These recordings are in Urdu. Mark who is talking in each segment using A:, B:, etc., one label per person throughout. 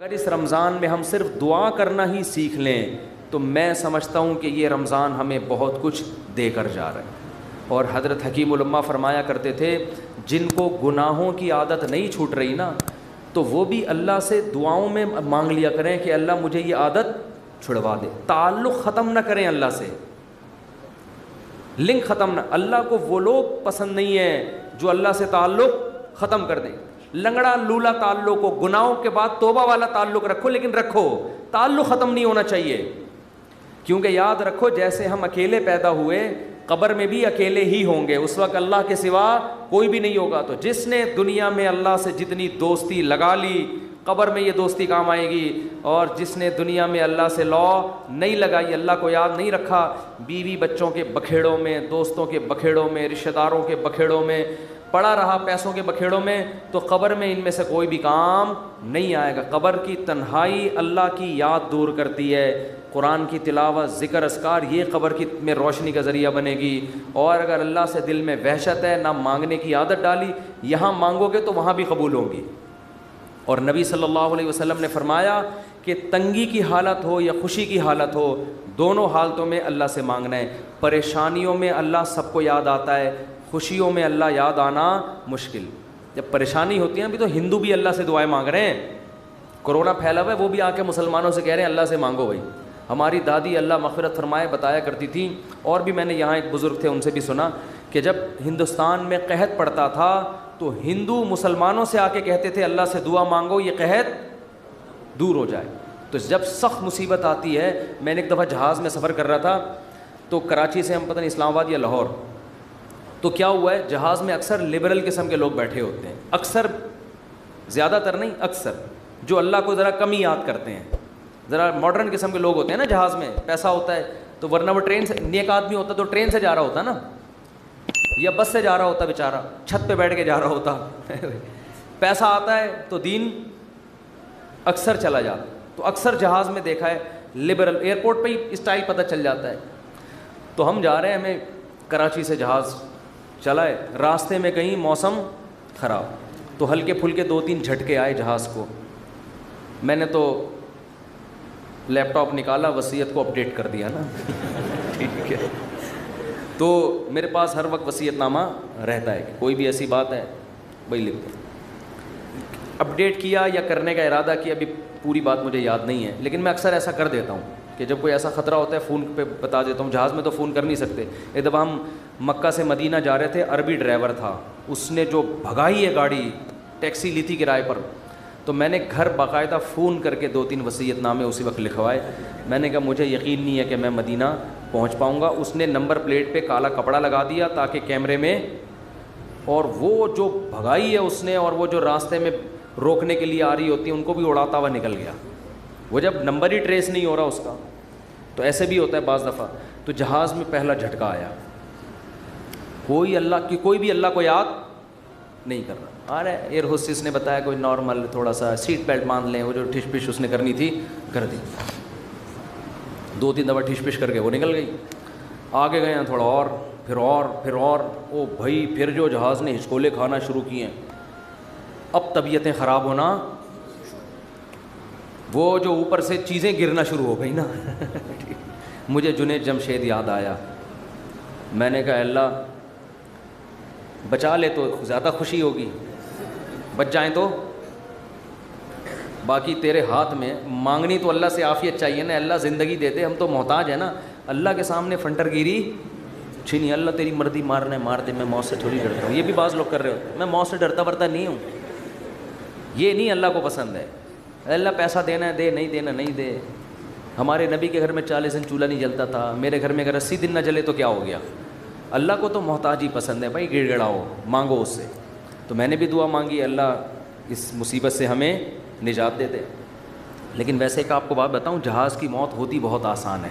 A: اگر اس رمضان میں ہم صرف دعا کرنا ہی سیکھ لیں تو میں سمجھتا ہوں کہ یہ رمضان ہمیں بہت کچھ دے کر جا رہا ہے. اور حضرت حکیم الامہ فرمایا کرتے تھے جن کو گناہوں کی عادت نہیں چھوٹ رہی نا تو وہ بھی اللہ سے دعاؤں میں مانگ لیا کریں کہ اللہ مجھے یہ عادت چھڑوا دے. تعلق ختم نہ کریں اللہ سے, لنک ختم نہ. اللہ کو وہ لوگ پسند نہیں ہیں جو اللہ سے تعلق ختم کر دیں. لنگڑا لولا تعلق ہو, گناہوں کے بعد توبہ والا تعلق رکھو, لیکن رکھو, تعلق ختم نہیں ہونا چاہیے. کیونکہ یاد رکھو جیسے ہم اکیلے پیدا ہوئے قبر میں بھی اکیلے ہی ہوں گے, اس وقت اللہ کے سوا کوئی بھی نہیں ہوگا. تو جس نے دنیا میں اللہ سے جتنی دوستی لگا لی قبر میں یہ دوستی کام آئے گی, اور جس نے دنیا میں اللہ سے لا نہیں لگائی, اللہ کو یاد نہیں رکھا, بیوی بچوں کے بکھیڑوں میں, دوستوں کے بکھیڑوں میں, رشتہ داروں کے بکھیڑوں میں پڑا رہا, پیسوں کے بکھیڑوں میں, تو قبر میں ان میں سے کوئی بھی کام نہیں آئے گا. قبر کی تنہائی اللہ کی یاد دور کرتی ہے. قرآن کی تلاوت, ذکر, اذکار, یہ قبر کی میں روشنی کا ذریعہ بنے گی. اور اگر اللہ سے دل میں وحشت ہے, نہ مانگنے کی عادت ڈالی, یہاں مانگو گے تو وہاں بھی قبول ہوں گی. اور نبی صلی اللہ علیہ وسلم نے فرمایا کہ تنگی کی حالت ہو یا خوشی کی حالت ہو, دونوں حالتوں میں اللہ سے مانگنا ہے. پریشانیوں میں اللہ سب کو یاد آتا ہے, خوشیوں میں اللہ یاد آنا مشکل. جب پریشانی ہوتی ہے نا, بھی تو ہندو بھی اللہ سے دعائیں مانگ رہے ہیں. کرونا پھیلا ہوا ہے, وہ بھی آ کے مسلمانوں سے کہہ رہے ہیں اللہ سے مانگو بھائی. ہماری دادی اللہ مغفرت فرمائے بتایا کرتی تھیں, اور بھی میں نے یہاں ایک بزرگ تھے ان سے بھی سنا, کہ جب ہندوستان میں قحط پڑتا تھا تو ہندو مسلمانوں سے آ کے کہتے تھے اللہ سے دعا مانگو یہ قحط دور ہو جائے. تو جب سخت مصیبت آتی ہے, میں نے ایک دفعہ جہاز میں سفر کر رہا تھا, تو کراچی سے ہم پتہ نہیں اسلام آباد یا لاہور, تو کیا ہوا ہے جہاز میں اکثر لبرل قسم کے لوگ بیٹھے ہوتے ہیں, اکثر, زیادہ تر نہیں, اکثر, جو اللہ کو ذرا کم ہی یاد کرتے ہیں. ذرا ماڈرن قسم کے لوگ ہوتے ہیں نا, جہاز میں پیسہ ہوتا ہے تو, ورنہ وہ ٹرین سے, نیک آدمی ہوتا تو ٹرین سے جا رہا ہوتا نا, یا بس سے جا رہا ہوتا بیچارہ, چھت پہ بیٹھ کے جا رہا ہوتا. پیسہ آتا ہے تو دین اکثر چلا جاتا. تو اکثر جہاز میں دیکھا ہے لبرل, ایئرپورٹ پہ ہی اسٹائل پتہ چل جاتا ہے. تو ہم جا رہے ہیں, ہمیں کراچی سے جہاز چلا ہے, راستے میں کہیں موسم خراب, تو ہلکے پھلکے 2-3 جھٹکے آئے جہاز کو. میں نے تو لیپ ٹاپ نکالا, وصیت کو اپڈیٹ کر دیا نا. ٹھیک ہے, تو میرے پاس ہر وقت وصیت نامہ رہتا ہے کہ کوئی بھی ایسی بات ہے وہی لکھ دیں. اپڈیٹ کیا یا کرنے کا ارادہ کیا, ابھی پوری بات مجھے یاد نہیں ہے, لیکن میں اکثر ایسا کر دیتا ہوں کہ جب کوئی ایسا خطرہ ہوتا ہے فون پہ بتا دیتا ہوں. جہاز میں تو فون کر نہیں سکتے. ایک دفعہ ہم مکہ سے مدینہ جا رہے تھے, عربی ڈرائیور تھا, اس نے جو بھگائی ہے گاڑی, ٹیکسی لی تھی کرائے پر, تو میں نے گھر باقاعدہ فون کر کے 2-3 وصیت نامے اسی وقت لکھوائے. میں نے کہا مجھے یقین نہیں ہے کہ میں مدینہ پہنچ پاؤں گا. اس نے نمبر پلیٹ پہ کالا کپڑا لگا دیا تاکہ کیمرے میں, اور وہ جو بھگائی ہے اس نے, اور وہ جو راستے میں روکنے کے لیے آ رہی ہوتی ہے ان کو بھی اڑاتا ہوا نکل گیا. وہ جب نمبر ہی ٹریس نہیں ہو رہا اس کا, تو ایسے بھی ہوتا ہے بعض دفعہ. تو جہاز میں پہلا جھٹکا آیا, کوئی بھی اللہ کو یاد نہیں کر رہا. ارے ایئر ہوسٹس نے بتایا کوئی نارمل تھوڑا سا سیٹ بیلٹ باندھ لیں, وہ جو ٹھش پش اس نے کرنی تھی کر دی. 2-3 دفعہ ٹھش پش کر کے وہ نکل گئی. آگے گئے ہیں تھوڑا اور, پھر اور, او بھائی پھر جو جہاز نے ہچکولے کھانا شروع کیے ہیں, اب طبیعتیں خراب ہونا, وہ جو اوپر سے چیزیں گرنا شروع ہو گئی نا. مجھے جنید جمشید یاد آیا. میں نے کہا اللہ بچا لے تو زیادہ خوشی ہوگی, بچ جائیں تو, باقی تیرے ہاتھ میں. مانگنی تو اللہ سے عافیت چاہیے نا, اللہ زندگی دے دے, ہم تو محتاج ہیں نا. اللہ کے سامنے فنٹر گیری چھینی, اللہ تیری مرضی, مارنا ہے مار دے, میں موت سے تھوڑی ڈرتا ہوں. یہ بھی بعض لوگ کر رہے ہوتے ہیں, میں موت سے ڈرتا ورتا نہیں ہوں. یہ نہیں اللہ کو پسند ہے. اللہ پیسہ دینا ہے دے, نہیں دینا نہیں دے. ہمارے نبی کے گھر میں 40 دن چولہا نہیں جلتا تھا, میرے گھر میں اگر 80 دن نہ جلے تو کیا ہو گیا. اللہ کو تو محتاج ہی پسند ہے بھائی, گڑ گڑاؤ, مانگو اس سے. تو میں نے بھی دعا مانگی, اللہ اس مصیبت سے ہمیں نجات دے دے. لیکن ویسے ایک آپ کو بات بتاؤں, جہاز کی موت ہوتی بہت آسان ہے,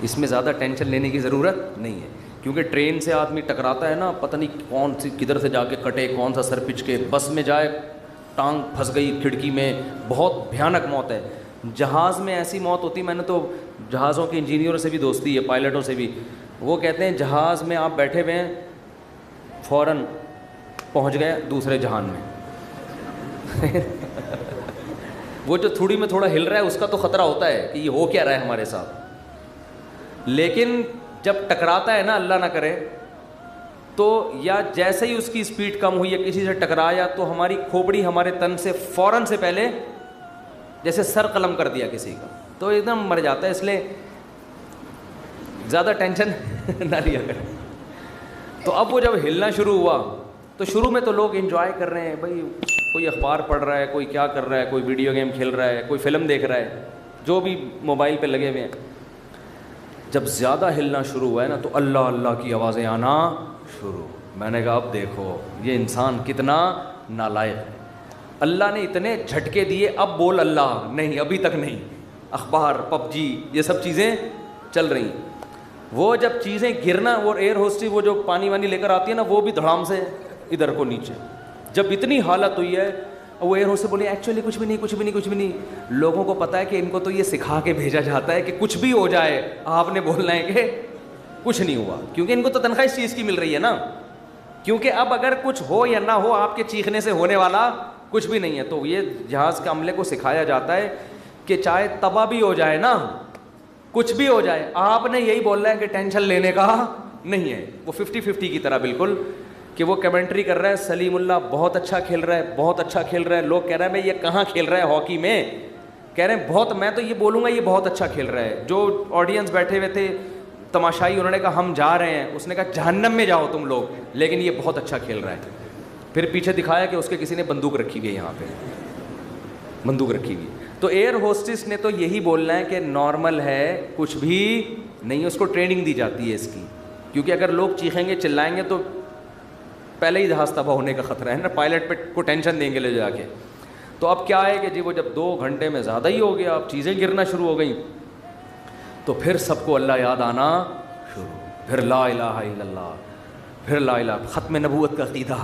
A: اس میں زیادہ ٹینشن لینے کی ضرورت نہیں ہے. کیونکہ ٹرین سے آدمی ٹکراتا ہے نا, پتہ نہیں کون سی کدھر سے جا کے کٹے, کون سا سر پچ کے. بس میں جائے ٹانگ پھنس گئی کھڑکی میں, بہت بھیانک موت ہے. جہاز میں ایسی موت ہوتی, میں نے تو جہازوں کے انجینئروں سے بھی دوستی ہے, پائلٹوں سے بھی, وہ کہتے ہیں جہاز میں آپ بیٹھے ہوئے ہیں, فوراً پہنچ گئے دوسرے جہان میں. وہ جو تھوڑی میں تھوڑا ہل رہا ہے اس کا تو خطرہ ہوتا ہے کہ یہ ہو کیا رہا ہے ہمارے ساتھ، لیکن جب ٹکراتا ہے نا اللہ نہ کرے تو یا جیسے ہی اس کی اسپیڈ کم ہوئی یا کسی سے ٹکرایا تو ہماری کھوپڑی ہمارے تن سے فوراً سے پہلے جیسے سر قلم کر دیا کسی کا تو ایک دم مر جاتا ہے. اس لیے زیادہ ٹینشن نہ لیا کریں. تو اب وہ جب ہلنا شروع ہوا تو شروع میں تو لوگ انجوائے کر رہے ہیں بھائی، کوئی اخبار پڑھ رہا ہے، کوئی کیا کر رہا ہے، کوئی ویڈیو گیم کھیل رہا ہے، کوئی فلم دیکھ رہا ہے، جو بھی موبائل پہ لگے ہوئے ہیں. جب زیادہ ہلنا شروع ہوا ہے نا تو اللہ اللہ کی آوازیں آنا شروع. میں نے کہا اب دیکھو یہ انسان کتنا نالائق ہے. اللہ نے اتنے جھٹکے دیے، اب بول اللہ نہیں، ابھی تک نہیں. اخبار، پب جی، یہ سب چیزیں چل رہی ہیں. وہ جب چیزیں گرنا، وہ ایئر ہوسٹس وہ جو پانی وانی لے کر آتی ہے نا، وہ بھی دھڑام سے ادھر کو نیچے. جب اتنی حالت ہوئی ہے وہ ایئر ہوسٹس بولی ایکچولی کچھ بھی نہیں، کچھ بھی نہیں، کچھ بھی نہیں. لوگوں کو پتہ ہے کہ ان کو تو یہ سکھا کے بھیجا جاتا ہے کہ کچھ بھی ہو جائے آپ نے بولنا ہے کہ کچھ نہیں ہوا، کیونکہ ان کو تو تنخواہ اس چیز کی مل رہی ہے نا. کیونکہ اب اگر کچھ ہو یا نہ ہو آپ کے چیخنے سے ہونے والا کچھ بھی نہیں ہے. تو یہ جہاز کے عملے کو سکھایا جاتا ہے کہ چاہے تباہ بھی ہو جائے نا، کچھ بھی ہو جائے، آپ نے یہی بولنا ہے کہ ٹینشن لینے کا نہیں ہے. وہ 50-50 کی طرح بالکل کہ وہ کمنٹری کر رہا ہے، سلیم اللہ بہت اچھا کھیل رہا ہے، بہت اچھا کھیل رہا ہے. لوگ کہہ رہے ہیں میں یہ کہاں کھیل رہا ہے ہاکی میں، کہہ رہے ہیں بہت، میں تو یہ بولوں گا یہ بہت اچھا کھیل رہا ہے. جو آڈینس بیٹھے ہوئے تھے تماشائی، انہوں نے کہا ہم جا رہے ہیں، اس نے کہا جہنم میں جاؤ تم لوگ، لیکن یہ بہت اچھا کھیل رہا ہے. پھر پیچھے دکھایا کہ اس کے کسی نے بندوق رکھی ہوئی ہے، یہاں پہ بندوق رکھی ہوئی. تو ایئر ہوسٹس نے تو یہی بولنا ہے کہ نارمل ہے، کچھ بھی نہیں. اس کو ٹریننگ دی جاتی ہے اس کی، کیونکہ اگر لوگ چیخیں گے چلائیں گے تو پہلے ہی جہاز تباہ ہونے کا خطرہ ہے نا، پائلٹ پہ کو ٹینشن دیں گے لے جا کے. تو اب کیا ہے کہ جی وہ جب 2 گھنٹے میں زیادہ ہی ہو گیا، اب چیزیں گرنا شروع ہو گئیں، تو پھر سب کو اللہ یاد آنا شروع. پھر لا الہ الا اللہ، پھر لا الہ، ختم نبوت کا عقیدہ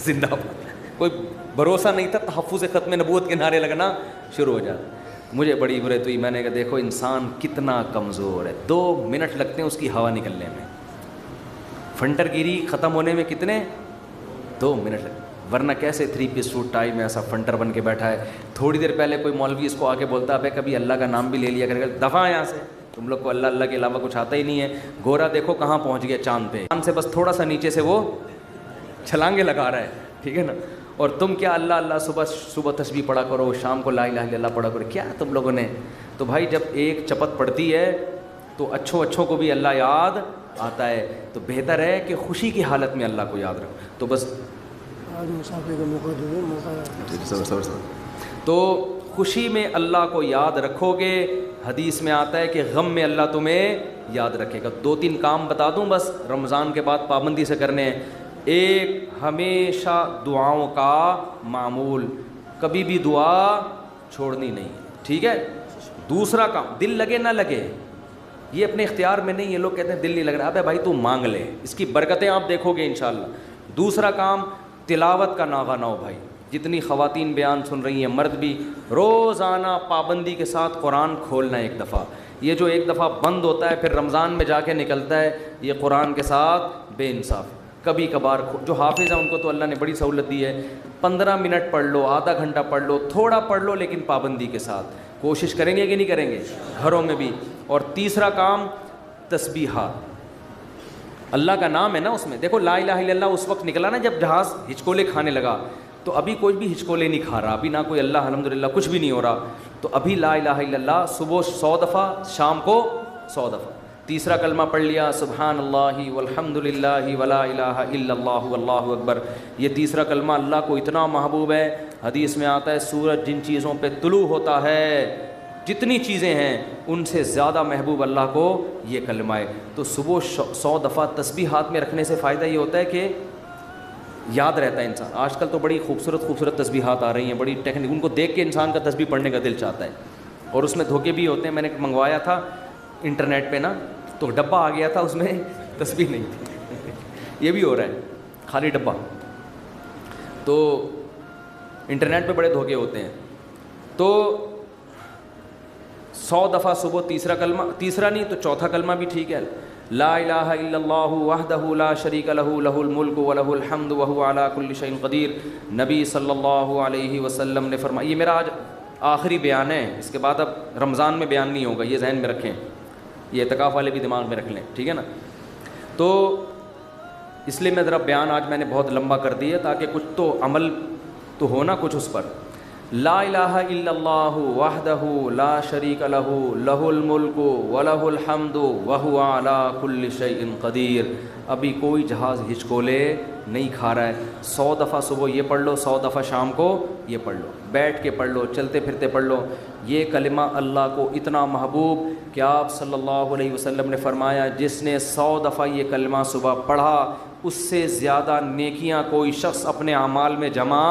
A: زندہ باد. کوئی بھروسہ نہیں تھا، تحفظ ختم نبوت کے نعرے لگنا شروع ہو جاتا. مجھے بڑی عبرت ہوئی، میں نے کہا دیکھو انسان کتنا کمزور ہے. 2 منٹ لگتے ہیں اس کی ہوا نکلنے میں، فنٹر گیری ختم ہونے میں کتنے 2 منٹ لگتے. ورنہ کیسے 3 پیس سوٹ ٹائی میں ایسا فنٹر بن کے بیٹھا ہے. تھوڑی دیر پہلے کوئی مولوی اس کو آ کے بولتا ہے کبھی اللہ کا نام بھی لے لیا کرے گا، دفعہ یہاں سے، تم لوگ کو اللہ اللہ کے علاوہ کچھ آتا ہی نہیں ہے. گورا دیکھو کہاں پہنچ گیا، چاند پہ، چاند سے بس تھوڑا سا نیچے سے وہ چھلانگے لگا رہا ہے، ٹھیک ہے نا. اور تم کیا اللہ اللہ صبح تسبیح پڑھا کرو، شام کو لا الہ الا اللہ پڑھا کرو، کیا تم لوگوں نے. تو بھائی جب ایک چپت پڑتی ہے تو اچھوں کو بھی اللہ یاد آتا ہے. تو بہتر ہے کہ خوشی کی حالت میں اللہ کو یاد رکھو. تو بس تو خوشی میں اللہ کو یاد رکھو گے. حدیث میں آتا ہے کہ غم میں اللہ تمہیں یاد رکھے گا. 2-3 کام بتا دوں بس، رمضان کے بعد پابندی سے کرنے ہیں. ایک، ہمیشہ دعاؤں کا معمول، کبھی بھی دعا چھوڑنی نہیں، ٹھیک ہے. دوسرا کام، دل لگے نہ لگے یہ اپنے اختیار میں نہیں ہے. لوگ کہتے ہیں دل نہیں لگ رہا، ابے بھائی تو مانگ لے، اس کی برکتیں آپ دیکھو گے انشاءاللہ. دوسرا کام، تلاوت کا ناغہ نہ ہو. بھائی جتنی خواتین بیان سن رہی ہیں، مرد بھی، روزانہ پابندی کے ساتھ قرآن کھولنا. 1 دفعہ یہ جو 1 دفعہ بند ہوتا ہے پھر رمضان میں جا کے نکلتا ہے، یہ قرآن کے ساتھ بے انصاف. کبھی کبھار جو حافظ ہیں ان کو تو اللہ نے بڑی سہولت دی ہے، 15 منٹ پڑھ لو، آدھا گھنٹہ پڑھ لو، تھوڑا پڑھ لو لیکن پابندی کے ساتھ. کوشش کریں گے کہ نہیں کریں گے گھروں میں بھی. اور تیسرا کام، تسبیحات. اللہ کا نام ہے نا اس میں. دیکھو لا الہ الا اللہ اس وقت نکلا نا جب جہاز ہچکولے کھانے لگا، تو ابھی کوئی بھی ہچکولے نہیں کھا رہا، ابھی نہ کوئی اللہ الحمدللہ کچھ بھی نہیں ہو رہا. تو ابھی لا الہ الا اللہ صبح 100 دفعہ، شام کو 100 دفعہ. تیسرا کلمہ پڑھ لیا، سبحان اللہ والحمد للہ ولا الہ الا اللہ واللہ اکبر. یہ تیسرا کلمہ اللہ کو اتنا محبوب ہے. حدیث میں آتا ہے سورج جن چیزوں پہ طلوع ہوتا ہے، جتنی چیزیں ہیں ان سے زیادہ محبوب اللہ کو یہ کلمہ ہے. تو صبح 100 دفعہ تسبیح ہاتھ میں رکھنے سے فائدہ یہ ہوتا ہے کہ یاد رہتا ہے انسان. آج کل تو بڑی خوبصورت تسبیحات آ رہی ہیں، بڑی ٹیکنیک، ان کو دیکھ کے انسان کا تسبیح پڑھنے کا دل چاہتا ہے. اور اس میں دھوکے بھی ہوتے ہیں. میں نے منگوایا تھا انٹرنیٹ پہ نا، تو ڈبہ آ گیا تھا اس میں تسبیح نہیں تھی. یہ بھی ہو رہا ہے، خالی ڈبہ. تو انٹرنیٹ پہ بڑے دھوکے ہوتے ہیں. تو 100 دفعہ صبح تیسرا کلمہ، تیسرا نہیں تو چوتھا کلمہ بھی ٹھیک ہے، لا الہ الا اللہ وحدہ لا شریک لہ لہ الملک ولہ الحمد وہو علی کل شیء قدیر. نبی صلی اللہ علیہ وسلم نے فرمایا، یہ میرا آج آخری بیان ہے، اس کے بعد اب رمضان میں بیان نہیں ہوگا، یہ ذہن میں رکھیں، یہ اعتکاف والے بھی دماغ میں رکھ لیں، ٹھیک ہے نا. تو اس لیے میں ذرا بیان آج میں نے بہت لمبا کر دیا تاکہ کچھ تو عمل تو ہونا کچھ اس پر. لا الہ الا اللہ وحدہ لا شریک لہ لہ الملک ولہ الحمد وہو علی کل شیء قدیر. ابھی کوئی جہاز ہچکولے نہیں کھا رہا ہے. 100 دفعہ صبح یہ پڑھ لو، 100 دفعہ شام کو یہ پڑھ لو، بیٹھ کے پڑھ لو، چلتے پھرتے پڑھ لو. یہ کلمہ اللہ کو اتنا محبوب کہ آپ صلی اللہ علیہ وسلم نے فرمایا جس نے 100 دفعہ یہ کلمہ صبح پڑھا اس سے زیادہ نیکیاں کوئی شخص اپنے اعمال میں جمع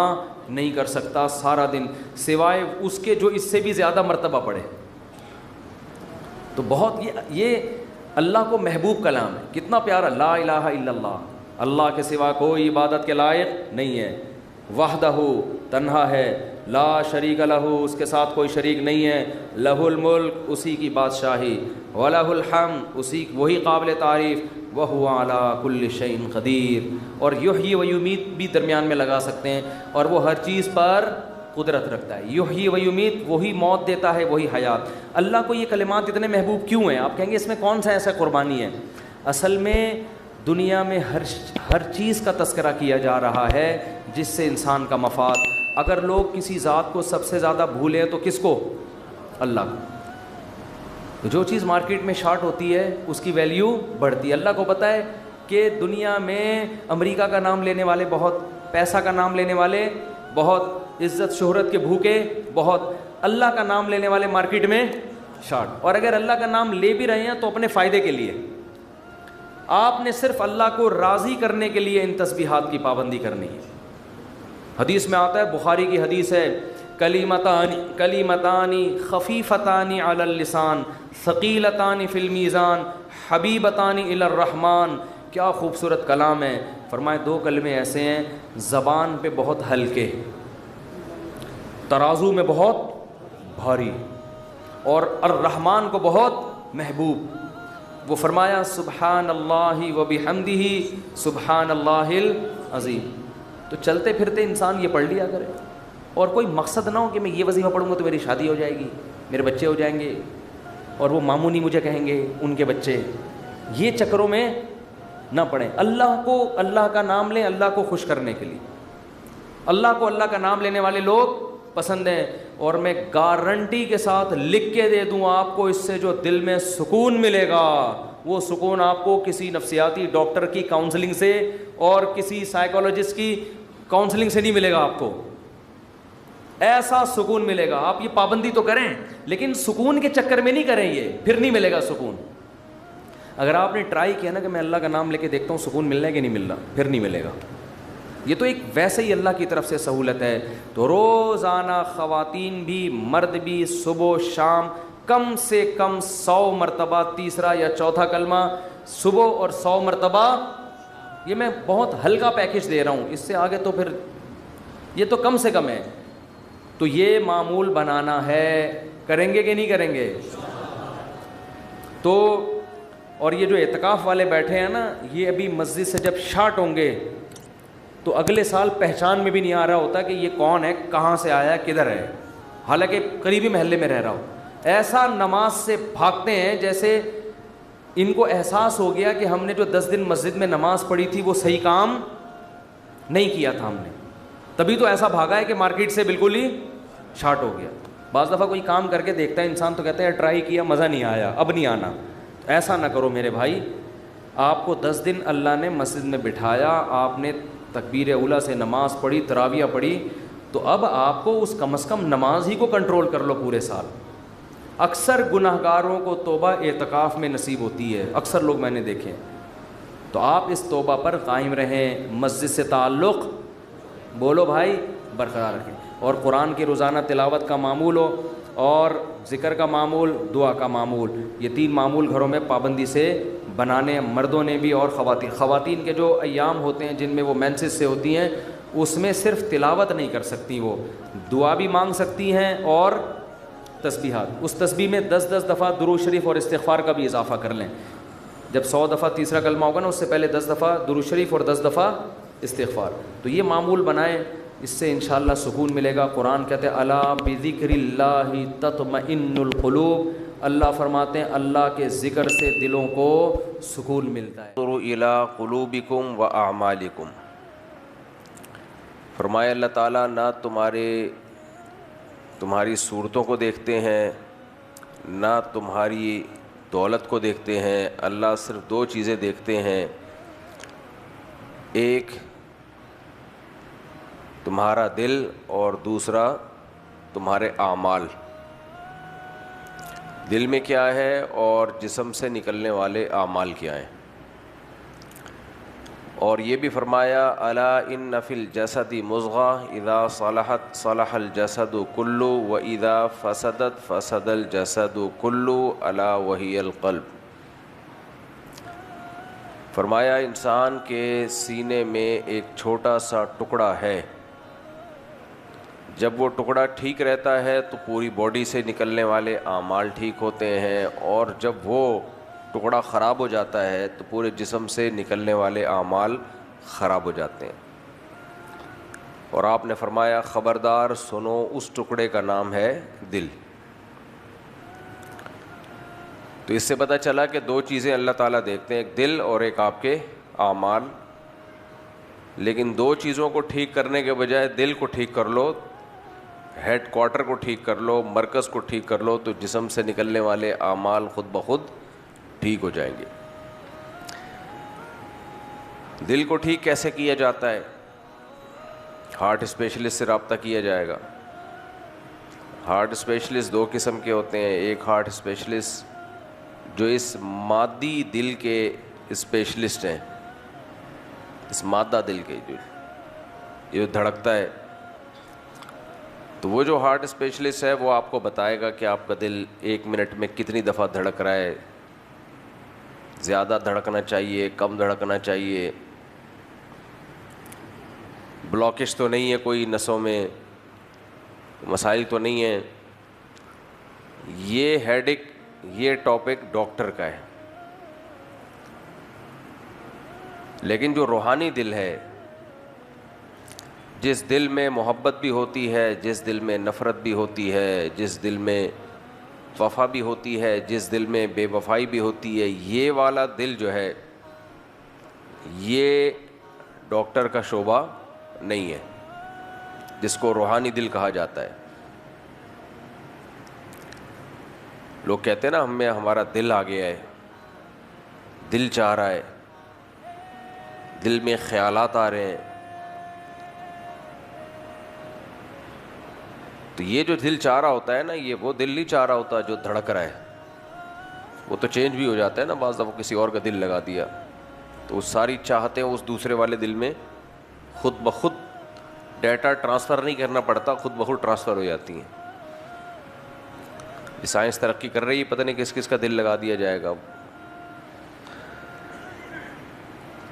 A: نہیں کر سکتا سارا دن، سوائے اس کے جو اس سے بھی زیادہ مرتبہ پڑھے. تو بہت یہ اللہ کو محبوب کلام ہے. کتنا پیارا، لا الہ الا اللہ، اللہ کے سوا کوئی عبادت کے لائق نہیں ہے. وحدہ تنہا ہے، لا شریک لہ اس کے ساتھ کوئی شریک نہیں ہے، لہ الملک اسی کی بادشاہی، ولہ الحمد وہی قابل تعریف، وہو علی کل شیء قدیر. اور یحیی و یمیت بھی درمیان میں لگا سکتے ہیں، اور وہ ہر چیز پر قدرت رکھتا ہے. یحیی و یمیت، وہی موت دیتا ہے وہی حیات. اللہ کو یہ کلمات اتنے محبوب کیوں ہیں؟ آپ کہیں گے اس میں کون سا ایسا قربانی ہے؟ اصل میں دنیا میں ہر چیز کا تذکرہ کیا جا رہا ہے جس سے انسان کا مفاد. اگر لوگ کسی ذات کو سب سے زیادہ بھولیں تو کس کو؟ اللہ کو. جو چیز مارکیٹ میں شارٹ ہوتی ہے اس کی ویلیو بڑھتی ہے. اللہ کو پتہ ہے کہ دنیا میں امریکہ کا نام لینے والے بہت، پیسہ کا نام لینے والے بہت، عزت شہرت کے بھوکے بہت، اللہ کا نام لینے والے مارکیٹ میں شارٹ. اور اگر اللہ کا نام لے بھی رہے ہیں تو اپنے فائدے کے لیے. آپ نے صرف اللہ کو راضی کرنے کے لیے ان تسبیحات کی پابندی کرنی ہے. حدیث میں آتا ہے، بخاری کی حدیث ہے، کلیمتان خفیفتان علی اللسان ثقیلتان فی المیزان حبیبتان الی الرحمن. کیا خوبصورت کلام ہے. فرمائے 2 کلمے ایسے ہیں زبان پہ بہت ہلکے، ترازو میں بہت بھاری، اور الرحمن کو بہت محبوب. وہ فرمایا سبحان اللہ و بحمدہ سبحان اللہ العظیم. تو چلتے پھرتے انسان یہ پڑھ لیا کرے، اور کوئی مقصد نہ ہو کہ میں یہ وظیفہ پڑھوں گا تو میری شادی ہو جائے گی، میرے بچے ہو جائیں گے، اور وہ ماموں نہیں مجھے کہیں گے ان کے بچے. یہ چکروں میں نہ پڑھیں. اللہ کا نام لیں اللہ کو خوش کرنے کے لیے. اللہ کو اللہ کا نام لینے والے لوگ پسند ہیں. اور میں گارنٹی کے ساتھ لکھ کے دے دوں آپ کو، اس سے جو دل میں سکون ملے گا وہ سکون آپ کو کسی نفسیاتی ڈاکٹر کی کاؤنسلنگ سے اور کسی سائیکالوجسٹ کی کاؤنسلنگ سے نہیں ملے گا. آپ کو ایسا سکون ملے گا. آپ یہ پابندی تو کریں لیکن سکون کے چکر میں نہیں کریں، یہ پھر نہیں ملے گا سکون. اگر آپ نے ٹرائی کیا نا کہ میں اللہ کا نام لے کے دیکھتا ہوں سکون ملنا ہے کہ نہیں ملنا، پھر نہیں ملے گا. یہ تو ایک ویسے ہی اللہ کی طرف سے سہولت ہے. تو روزانہ خواتین بھی مرد بھی صبح و شام کم سے کم 100 مرتبہ تیسرا یا چوتھا کلمہ صبح اور 100 مرتبہ. یہ میں بہت ہلکا پیکج دے رہا ہوں، اس سے آگے تو پھر یہ تو کم سے کم ہے. تو یہ معمول بنانا ہے. کریں گے کہ نہیں کریں گے؟ تو اور یہ جو اعتکاف والے بیٹھے ہیں نا، یہ ابھی مسجد سے جب شارٹ ہوں گے تو اگلے سال پہچان میں بھی نہیں آ رہا ہوتا کہ یہ کون ہے، کہاں سے آیا، کدھر ہے، حالانکہ قریبی محلے میں رہ رہا ہو. ایسا نماز سے بھاگتے ہیں جیسے ان کو احساس ہو گیا کہ ہم نے جو 10 دن مسجد میں نماز پڑھی تھی وہ صحیح کام نہیں کیا تھا ہم نے، تبھی تو ایسا بھاگا ہے کہ مارکیٹ سے بالکل ہی شارٹ ہو گیا. بعض دفعہ کوئی کام کر کے دیکھتا ہے انسان تو کہتا ہے ٹرائی کیا مزہ نہیں آیا، اب نہیں آنا. ایسا نہ کرو میرے بھائی. آپ کو 10 دن اللہ نے مسجد میں بٹھایا، آپ نے تکبیر اولیٰ سے نماز پڑھی، تراویح پڑھی، تو اب آپ کو اس کم از کم نماز ہی کو کنٹرول کر لو پورے سال. اکثر گناہ گاروں کو توبہ اعتکاف میں نصیب ہوتی ہے، اکثر لوگ میں نے دیکھے. تو آپ اس توبہ پر قائم رہیں، مسجد سے تعلق بولو بھائی برقرار رکھیں، اور قرآن کی روزانہ تلاوت کا معمول ہو، اور ذکر کا معمول، دعا کا معمول. یہ 3 معمول گھروں میں پابندی سے بنانے، مردوں نے بھی اور خواتین کے جو ایام ہوتے ہیں جن میں وہ مینسز سے ہوتی ہیں اس میں صرف تلاوت نہیں کر سکتی، وہ دعا بھی مانگ سکتی ہیں اور تسبیحات. اس تسبیح میں 10 دفعہ درود شریف اور استغفار کا بھی اضافہ کر لیں. جب 100 دفعہ تیسرا کلمہ ہوگا نا اس سے پہلے 10 دفعہ درود شریف اور 10 دفعہ استغفار. تو یہ معمول بنائیں. اس سے انشاءاللہ سکون ملے گا. قرآن کہتے ہیں الا بذکر اللہ تطمئن القلوب, اللہ فرماتے ہیں اللہ کے ذکر سے دلوں کو سکون ملتا ہے.
B: انظروا الی قلوبکم واعمالکم, فرمایا اللہ تعالیٰ نہ تمہاری صورتوں کو دیکھتے ہیں نہ تمہاری دولت کو دیکھتے ہیں. اللہ صرف دو چیزیں دیکھتے ہیں, ایک تمہارا دل اور دوسرا تمہارے اعمال. دل میں کیا ہے اور جسم سے نکلنے والے اعمال کیا ہیں. اور یہ بھی فرمایا الا ان فی الجسد مضغہ اذا صلحت صلح الجسد کلہ واذا فسدت فسد الجسد کلہ الا وہی القلب. فرمایا انسان کے سینے میں ایک چھوٹا سا ٹکڑا ہے, جب وہ ٹکڑا ٹھیک رہتا ہے تو پوری باڈی سے نکلنے والے اعمال ٹھیک ہوتے ہیں, اور جب وہ ٹکڑا خراب ہو جاتا ہے تو پورے جسم سے نکلنے والے اعمال خراب ہو جاتے ہیں. اور آپ نے فرمایا خبردار سنو اس ٹکڑے کا نام ہے دل. تو اس سے پتہ چلا کہ دو چیزیں اللہ تعالیٰ دیکھتے ہیں, ایک دل اور ایک آپ کے اعمال. لیکن دو چیزوں کو ٹھیک کرنے کے بجائے دل کو ٹھیک کر لو, ہیڈ کوارٹر کو ٹھیک کر لو, مرکز کو ٹھیک کر لو, تو جسم سے نکلنے والے اعمال خود بخود ٹھیک ہو جائیں گے. دل کو ٹھیک کیسے کیا جاتا ہے؟ ہارٹ اسپیشلسٹ سے رابطہ کیا جائے گا. ہارٹ اسپیشلسٹ دو قسم کے ہوتے ہیں, ایک ہارٹ اسپیشلسٹ جو اس مادی دل کے اسپیشلسٹ ہیں, اس مادہ دل کے جو دھڑکتا ہے, تو وہ جو ہارٹ اسپیشلسٹ ہے وہ آپ کو بتائے گا کہ آپ کا دل ایک منٹ میں کتنی دفعہ دھڑک رہا ہے, زیادہ دھڑکنا چاہیے, کم دھڑکنا چاہیے, بلاکش تو نہیں ہے کوئی نسوں میں, مسائل تو نہیں ہیں. یہ ہیڈک, یہ ٹاپک ڈاکٹر کا ہے. لیکن جو روحانی دل ہے, جس دل میں محبت بھی ہوتی ہے, جس دل میں نفرت بھی ہوتی ہے, جس دل میں وفا بھی ہوتی ہے, جس دل میں بے وفائی بھی ہوتی ہے, یہ والا دل جو ہے یہ ڈاکٹر کا شعبہ نہیں ہے, جس کو روحانی دل کہا جاتا ہے. لوگ کہتے ہیں نا ہمیں ہمارا دل آ گیا ہے, دل چاہ رہا ہے, دل میں خیالات آ رہے ہیں. تو یہ جو دل چاہ رہا ہوتا ہے نا, یہ وہ دل نہیں چاہ رہا ہوتا جو دھڑک رہا ہے. وہ تو چینج بھی ہو جاتا ہے نا, بعض دفعہ کسی اور کا دل لگا دیا تو وہ ساری چاہتیں اس دوسرے والے دل میں خود بخود, ڈیٹا ٹرانسفر نہیں کرنا پڑتا, خود بخود ٹرانسفر ہو جاتی ہیں. سائنس ترقی کر رہی ہے, پتہ نہیں کس کس کا دل لگا دیا جائے گا.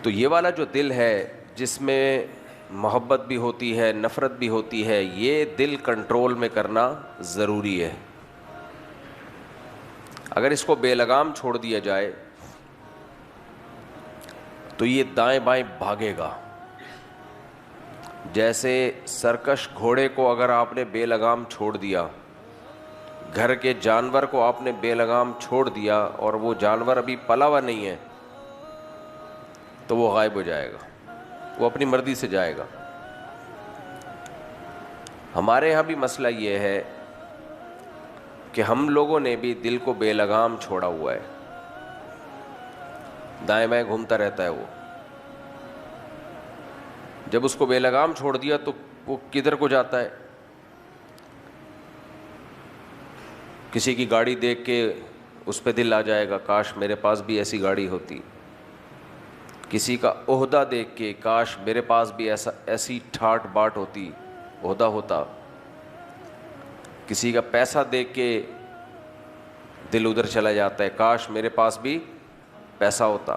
B: تو یہ والا جو دل ہے جس میں محبت بھی ہوتی ہے, نفرت بھی ہوتی ہے, یہ دل کنٹرول میں کرنا ضروری ہے. اگر اس کو بے لگام چھوڑ دیا جائے تو یہ دائیں بائیں بھاگے گا. جیسے سرکش گھوڑے کو اگر آپ نے بے لگام چھوڑ دیا, گھر کے جانور کو آپ نے بے لگام چھوڑ دیا اور وہ جانور ابھی پلا ہوا نہیں ہے تو وہ غائب ہو جائے گا, وہ اپنی مرضی سے جائے گا. ہمارے یہاں بھی مسئلہ یہ ہے کہ ہم لوگوں نے بھی دل کو بے لگام چھوڑا ہوا ہے, دائیں بائیں گھومتا رہتا ہے. وہ جب اس کو بے لگام چھوڑ دیا تو وہ کدھر کو جاتا ہے. کسی کی گاڑی دیکھ کے اس پہ دل آ جائے گا, کاش میرے پاس بھی ایسی گاڑی ہوتی. کسی کا عہدہ دیکھ کے کاش میرے پاس بھی ایسی ٹھاٹ باٹ ہوتی, عہدہ ہوتا. کسی کا پیسہ دیکھ کے دل ادھر چلا جاتا ہے, کاش میرے پاس بھی پیسہ ہوتا.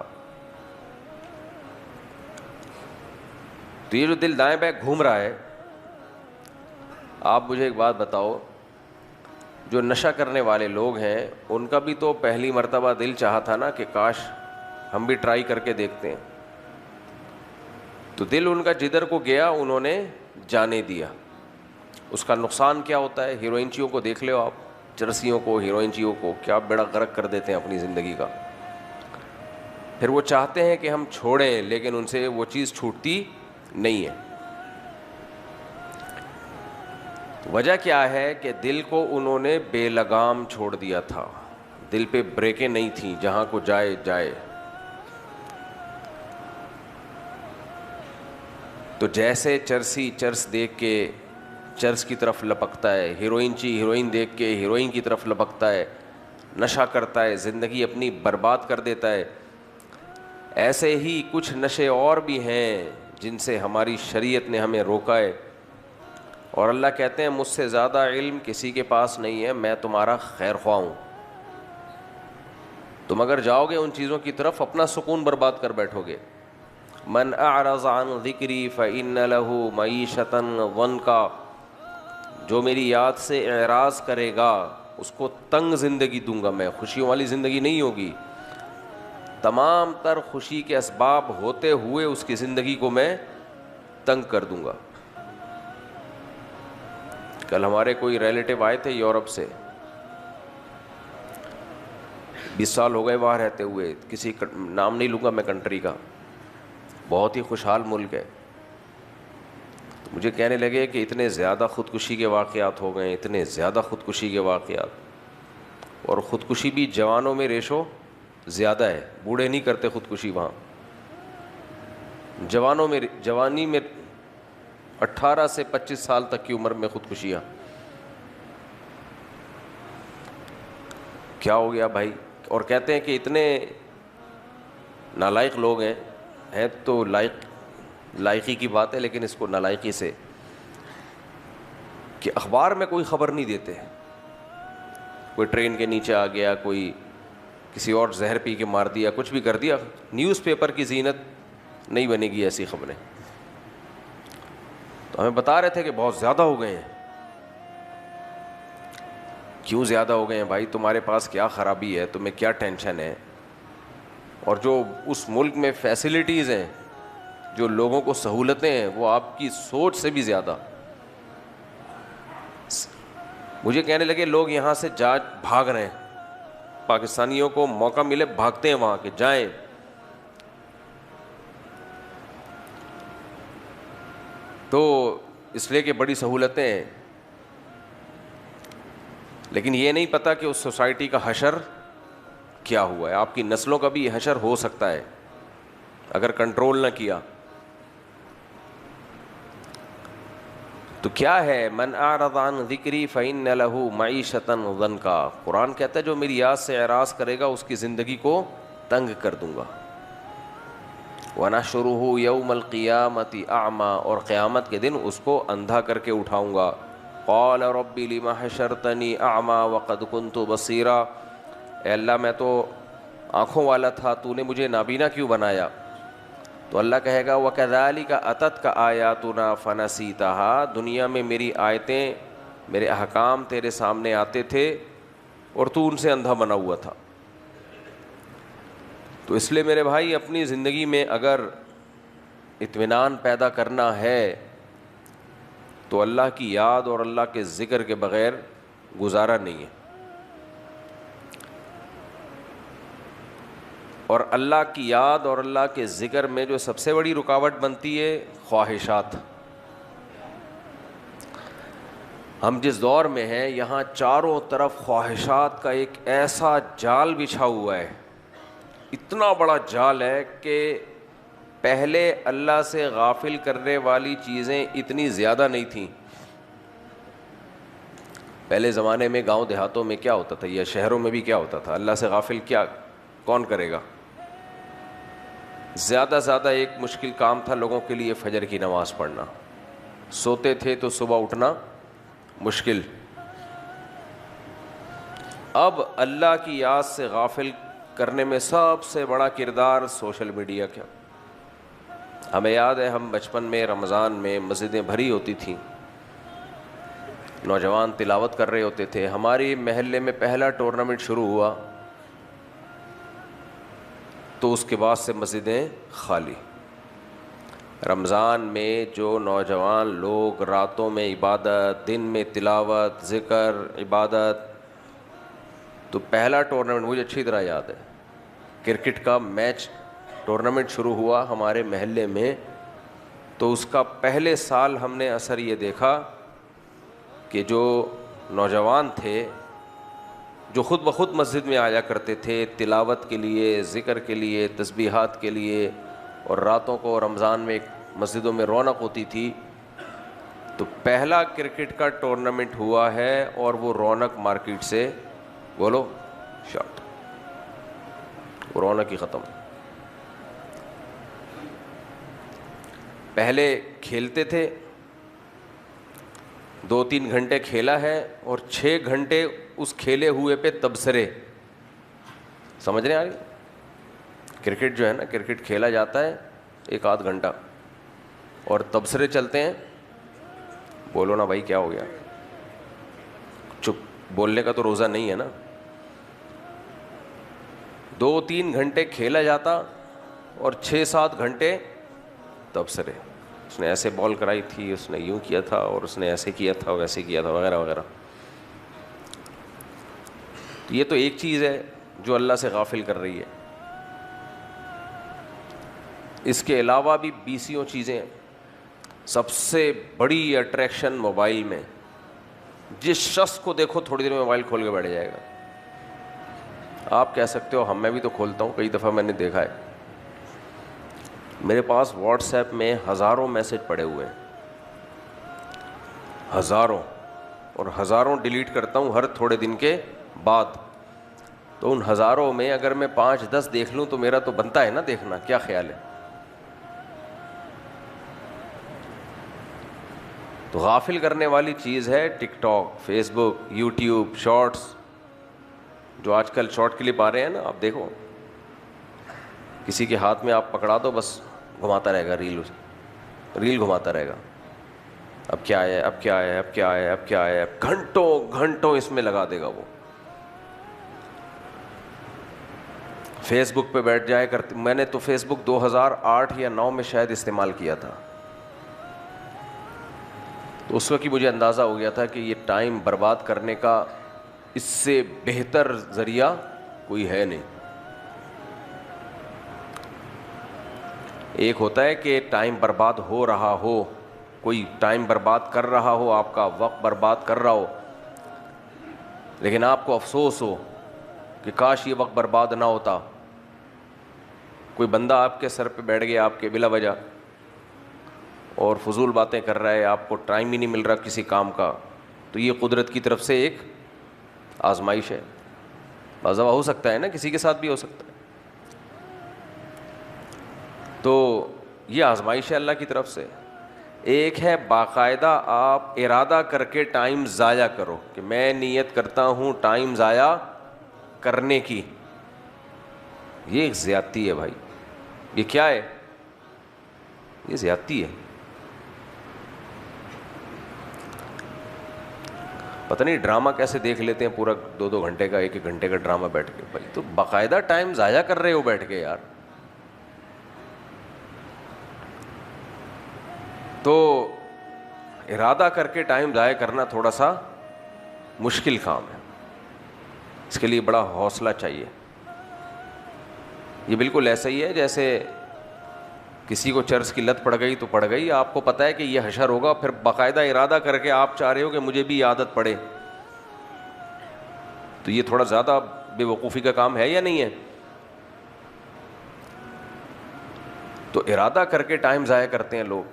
B: تو یہ جو دل دائیں بائیں گھوم رہا ہے, آپ مجھے ایک بات بتاؤ, جو نشہ کرنے والے لوگ ہیں ان کا بھی تو پہلی مرتبہ دل چاہا تھا نا کہ کاش ہم بھی ٹرائی کر کے دیکھتے ہیں. تو دل ان کا جدھر کو گیا انہوں نے جانے دیا. اس کا نقصان کیا ہوتا ہے؟ ہیروئنچیوں کو دیکھ لو آپ، چرسیوں کو، ہیروئنچیوں کو کیا بیڑا غرق کر دیتے ہیں اپنی زندگی کا. پھر وہ چاہتے ہیں کہ ہم چھوڑیں، لیکن ان سے وہ چیز چھوٹتی نہیں ہے. وجہ کیا ہے کہ دل کو انہوں نے بے لگام چھوڑ دیا تھا، دل پہ بریکیں نہیں تھیں، جہاں کو جائے جائے. تو جیسے چرسی چرس دیکھ کے چرس کی طرف لپکتا ہے، ہیروئنچی ہیروئن دیکھ کے ہیروئن کی طرف لپکتا ہے، نشہ کرتا ہے، زندگی اپنی برباد کر دیتا ہے، ایسے ہی کچھ نشے اور بھی ہیں جن سے ہماری شریعت نے ہمیں روکا ہے. اور اللہ کہتے ہیں مجھ سے زیادہ علم کسی کے پاس نہیں ہے، میں تمہارا خیر خواہ ہوں. تم اگر جاؤ گے ان چیزوں کی طرف اپنا سکون برباد کر بیٹھو گے. من اعرض عن ذکری فإن له معیشة ضنکا، جو میری یاد سے اعراض کرے گا اس کو تنگ زندگی دوں گا میں، خوشیوں والی زندگی نہیں ہوگی. تمام تر خوشی کے اسباب ہوتے ہوئے اس کی زندگی کو میں تنگ کر دوں گا. کل ہمارے کوئی ریلیٹیو آئے تھے یورپ سے، 20 سال ہو گئے وہاں رہتے ہوئے، کسی نام نہیں لوں گا میں کنٹری کا، بہت ہی خوشحال ملک ہے. تو مجھے کہنے لگے کہ اتنے زیادہ خودکشی کے واقعات ہو گئے، اتنے زیادہ خودکشی کے واقعات، اور خودکشی بھی جوانوں میں ریشو زیادہ ہے، بوڑھے نہیں کرتے خودکشی وہاں. جوانوں میں، جوانی میں 18 سے 25 سال تک کی عمر میں خودکشیاں. کیا ہو گیا بھائی؟ اور کہتے ہیں کہ اتنے نالائق لوگ ہیں تو لائقی کی بات ہے، لیکن اس کو نالائقی سے کہ اخبار میں کوئی خبر نہیں دیتے، کوئی ٹرین کے نیچے آ گیا، کوئی کسی اور زہر پی کے مار دیا، کچھ بھی کر دیا، نیوز پیپر کی زینت نہیں بنے گی ایسی خبریں. تو ہمیں بتا رہے تھے کہ بہت زیادہ ہو گئے ہیں. کیوں زیادہ ہو گئے ہیں بھائی؟ تمہارے پاس کیا خرابی ہے؟ تمہیں کیا ٹینشن ہے؟ اور جو اس ملک میں فیسلٹیز ہیں، جو لوگوں کو سہولتیں ہیں، وہ آپ کی سوچ سے بھی زیادہ. مجھے کہنے لگے لوگ یہاں سے بھاگ رہے ہیں، پاکستانیوں کو موقع ملے بھاگتے ہیں وہاں کے، جائیں. تو اس لیے کہ بڑی سہولتیں ہیں، لیکن یہ نہیں پتہ کہ اس سوسائٹی کا حشر کیا ہوا ہے. آپ کی نسلوں کا بھی یہ حشر ہو سکتا ہے اگر کنٹرول نہ کیا. تو کیا ہے؟ من اعرض عن ذکری فإن له معیشة ضنکا. قرآن کہتا ہے جو میری یاد سے اعراض کرے گا اس کی زندگی کو تنگ کر دوں گا. وَنَحْشُرُهُ يَوْمَ الْقِيَامَةِ أَعْمَى، اور قیامت کے دن اس کو اندھا کر کے اٹھاؤں گا. قال رب لم حشرتنی اعمى وقد كنت بصیرا، اے اللہ میں تو آنکھوں والا تھا، تو نے مجھے نابینا کیوں بنایا؟ تو اللہ کہے گا وَكَذَلِكَ أَتَتْكَ آيَاتُنَا فَنَسِيتَهَا، دنیا میں میری آیتیں، میرے احکام تیرے سامنے آتے تھے اور تو ان سے اندھا بنا ہوا تھا. تو اس لیے میرے بھائی اپنی زندگی میں اگر اطمینان پیدا کرنا ہے تو اللہ کی یاد اور اللہ کے ذکر کے بغیر گزارا نہیں ہے. اور اللہ کی یاد اور اللہ کے ذکر میں جو سب سے بڑی رکاوٹ بنتی ہے، خواہشات. ہم جس دور میں ہیں یہاں چاروں طرف خواہشات کا ایک ایسا جال بچھا ہوا ہے، اتنا بڑا جال ہے کہ پہلے اللہ سے غافل کرنے والی چیزیں اتنی زیادہ نہیں تھیں. پہلے زمانے میں گاؤں دیہاتوں میں کیا ہوتا تھا، یا شہروں میں بھی کیا ہوتا تھا، اللہ سے غافل کیا کون کرے گا؟ زیادہ زیادہ ایک مشکل کام تھا لوگوں کے لیے فجر کی نماز پڑھنا. سوتے تھے تو صبح اٹھنا مشکل. اب اللہ کی یاد سے غافل کرنے میں سب سے بڑا کردار سوشل میڈیا کا. ہمیں یاد ہے ہم بچپن میں رمضان میں مسجدیں بھری ہوتی تھیں، نوجوان تلاوت کر رہے ہوتے تھے. ہماری محلے میں پہلا ٹورنامنٹ شروع ہوا تو اس کے بعد سے مسجدیں خالی. رمضان میں جو نوجوان لوگ راتوں میں عبادت، دن میں تلاوت، ذکر، عبادت، تو پہلا ٹورنامنٹ مجھے اچھی طرح یاد ہے، کرکٹ کا میچ ٹورنامنٹ شروع ہوا ہمارے محلے میں، تو اس کا پہلے سال ہم نے اثر یہ دیکھا کہ جو نوجوان تھے جو خود بخود مسجد میں آیا کرتے تھے تلاوت کے لیے، ذکر کے لیے، تسبیحات کے لیے، اور راتوں کو رمضان میں مسجدوں میں رونق ہوتی تھی، تو پہلا کرکٹ کا ٹورنامنٹ ہوا ہے اور وہ رونق مارکیٹ سے بولو شارٹ، وہ رونق ہی ختم۔ پہلے کھیلتے تھے، 2-3 گھنٹے کھیلا ہے اور 6 گھنٹے اس کھیلے ہوئے پہ تبصرے، سمجھ رہے ہیں آگے؟ کرکٹ جو ہے نا، کرکٹ کھیلا جاتا ہے 1-8 گھنٹہ اور تبصرے چلتے ہیں، بولو نا بھائی کیا ہو گیا، چپ، بولنے کا تو روزہ نہیں ہے نا۔ 2-3 گھنٹے کھیلا جاتا اور 6-7 گھنٹے تبصرے، اس نے ایسے بال کرائی تھی، اس نے یوں کیا تھا، اور اس نے ایسے کیا تھا، ویسے کیا تھا، وغیرہ وغیرہ۔ یہ تو ایک چیز ہے جو اللہ سے غافل کر رہی ہے، اس کے علاوہ بھی 20 چیزیں ہیں۔ سب سے بڑی اٹریکشن موبائل میں، جس شخص کو دیکھو تھوڑی دیر میں موبائل کھول کے بیٹھ جائے گا۔ آپ کہہ سکتے ہو میں بھی تو کھولتا ہوں، کئی دفعہ میں نے دیکھا ہے، میرے پاس واٹس ایپ میں ہزاروں میسج پڑے ہوئے ہیں، ہزاروں، اور ہزاروں ڈیلیٹ کرتا ہوں ہر تھوڑے دن کے بعد، تو ان ہزاروں میں اگر میں 5-10 دیکھ لوں تو میرا تو بنتا ہے نا دیکھنا، کیا خیال ہے؟ تو غافل کرنے والی چیز ہے ٹک ٹاک، فیس بک، یوٹیوب، شارٹس، جو آج کل شارٹ کلپ آ رہے ہیں نا، آپ دیکھو کسی کے ہاتھ میں آپ پکڑا دو بس گھماتا رہے گا، ریل گھماتا رہے گا، اب کیا ہے، اب کیا ہے، اب کیا ہے، اب کیا ہے، گھنٹوں گھنٹوں اس میں لگا دے گا وہ۔ فیس بک پہ بیٹھ جائے کرتے، میں نے تو فیس بک 2008 یا 2009 میں شاید استعمال کیا تھا، تو اس وقت ہی مجھے اندازہ ہو گیا تھا کہ یہ ٹائم برباد کرنے کا اس سے بہتر ذریعہ کوئی ہے نہیں۔ ایک ہوتا ہے کہ ٹائم برباد ہو رہا ہو، کوئی ٹائم برباد کر رہا ہو، آپ کا وقت برباد کر رہا ہو، لیکن آپ کو افسوس ہو کہ کاش یہ وقت برباد نہ ہوتا۔ کوئی بندہ آپ کے سر پہ بیٹھ گیا آپ کے بلا وجہ اور فضول باتیں کر رہا ہے، آپ کو ٹائم ہی نہیں مل رہا کسی کام کا، تو یہ قدرت کی طرف سے ایک آزمائش ہے۔ بعض دفعہ ہو سکتا ہے نا، کسی کے ساتھ بھی ہو سکتا ہے، تو یہ آزمائش ہے اللہ کی طرف سے۔ ایک ہے باقاعدہ آپ ارادہ کر کے ٹائم ضائع کرو، کہ میں نیت کرتا ہوں ٹائم ضائع کرنے کی، یہ ایک زیادتی ہے بھائی، یہ کیا ہے؟ یہ زیادتی ہے۔ پتہ نہیں ڈرامہ کیسے دیکھ لیتے ہیں، پورا 2-2 گھنٹے کا، 1-1 گھنٹے کا ڈرامہ بیٹھ کے، بھائی تو باقاعدہ ٹائم ضائع کر رہے ہو بیٹھ کے یار۔ تو ارادہ کر کے ٹائم ضائع کرنا تھوڑا سا مشکل کام ہے، اس کے لیے بڑا حوصلہ چاہیے۔ یہ بالکل ایسا ہی ہے جیسے کسی کو چرس کی لت پڑ گئی تو پڑ گئی، آپ کو پتہ ہے کہ یہ حشر ہوگا، پھر باقاعدہ ارادہ کر کے آپ چاہ رہے ہو کہ مجھے بھی عادت پڑے، تو یہ تھوڑا زیادہ بے وقوفی کا کام ہے یا نہیں ہے؟ تو ارادہ کر کے ٹائم ضائع کرتے ہیں لوگ۔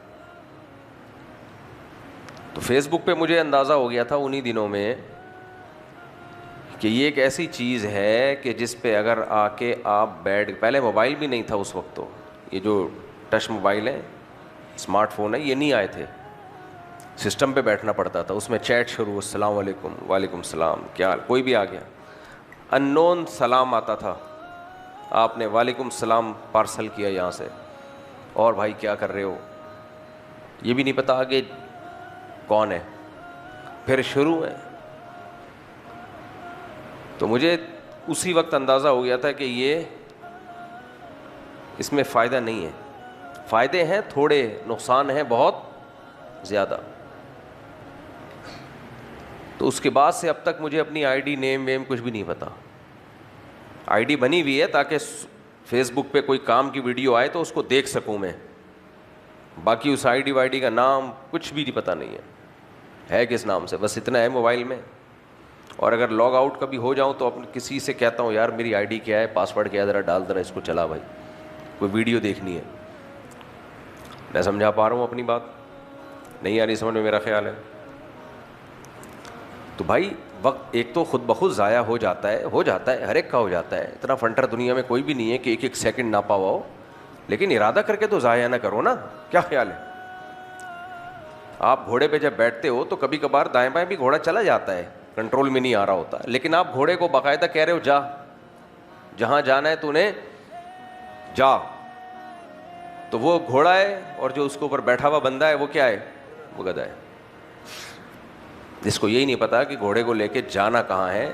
B: تو فیس بک پہ مجھے اندازہ ہو گیا تھا انہی دنوں میں کہ یہ ایک ایسی چیز ہے کہ جس پہ اگر آ کے آپ بیٹھ، پہلے موبائل بھی نہیں تھا اس وقت، تو یہ جو ٹچ موبائل ہے، اسمارٹ فون ہے، یہ نہیں آئے تھے، سسٹم پہ بیٹھنا پڑتا تھا، اس میں چیٹ شروع، السلام علیکم، وعلیکم السلام، کیا حال، کوئی بھی آ گیا، ان نون سلام آتا تھا، آپ نے وعلیکم السلام پارسل کیا یہاں سے، اور بھائی کیا کر رہے ہو، یہ بھی نہیں پتا آگے کون ہے، پھر شروع ہے۔ تو مجھے اسی وقت اندازہ ہو گیا تھا کہ یہ اس میں فائدہ نہیں ہے، فائدے ہیں تھوڑے, نقصان ہیں بہت زیادہ. تو اس کے بعد سے اب تک مجھے اپنی آئی ڈی نیم ویم کچھ بھی نہیں پتا. آئی ڈی بنی ہوئی ہے تاکہ فیس بک پہ کوئی کام کی ویڈیو آئے تو اس کو دیکھ سکوں میں, باقی اس آئی ڈی وائی ڈی کا نام کچھ بھی پتہ نہیں ہے کس نام سے, بس اتنا ہے موبائل میں. اور اگر لاگ آؤٹ کبھی ہو جاؤں تو اپنے کسی سے کہتا ہوں یار میری آئی ڈی کیا ہے, پاسورڈ کیا ہے, ذرا ڈال ذرا اس کو چلا بھائی, کوئی ویڈیو دیکھنی ہے. میں سمجھا پا رہا ہوں اپنی بات؟ نہیں آ رہی سمجھ میں میرا خیال ہے. تو بھائی وقت ایک تو خود بخود ضائع ہو جاتا ہے, ہر ایک کا ہو جاتا ہے. اتنا فنٹر دنیا میں کوئی بھی نہیں ہے کہ ایک ایک سیکنڈ نہ پاوا ہو, لیکن ارادہ کر کے تو ضائع نہ کرو نا. کیا خیال ہے؟ آپ گھوڑے پہ جب بیٹھتے ہو تو کبھی کبھار دائیں بائیں بھی گھوڑا چلا جاتا ہے, کنٹرول میں نہیں آ رہا ہوتا, لیکن آپ گھوڑے کو باقاعدہ کہہ رہے ہو جا, جہاں جانا ہے تو نے جا. تو وہ گھوڑا ہے اور جو اس کے اوپر بیٹھا ہوا بندہ ہے وہ کیا ہے؟ وہ گدھا ہے, جس کو یہی نہیں پتا کہ گھوڑے کو لے کے جانا کہاں ہے.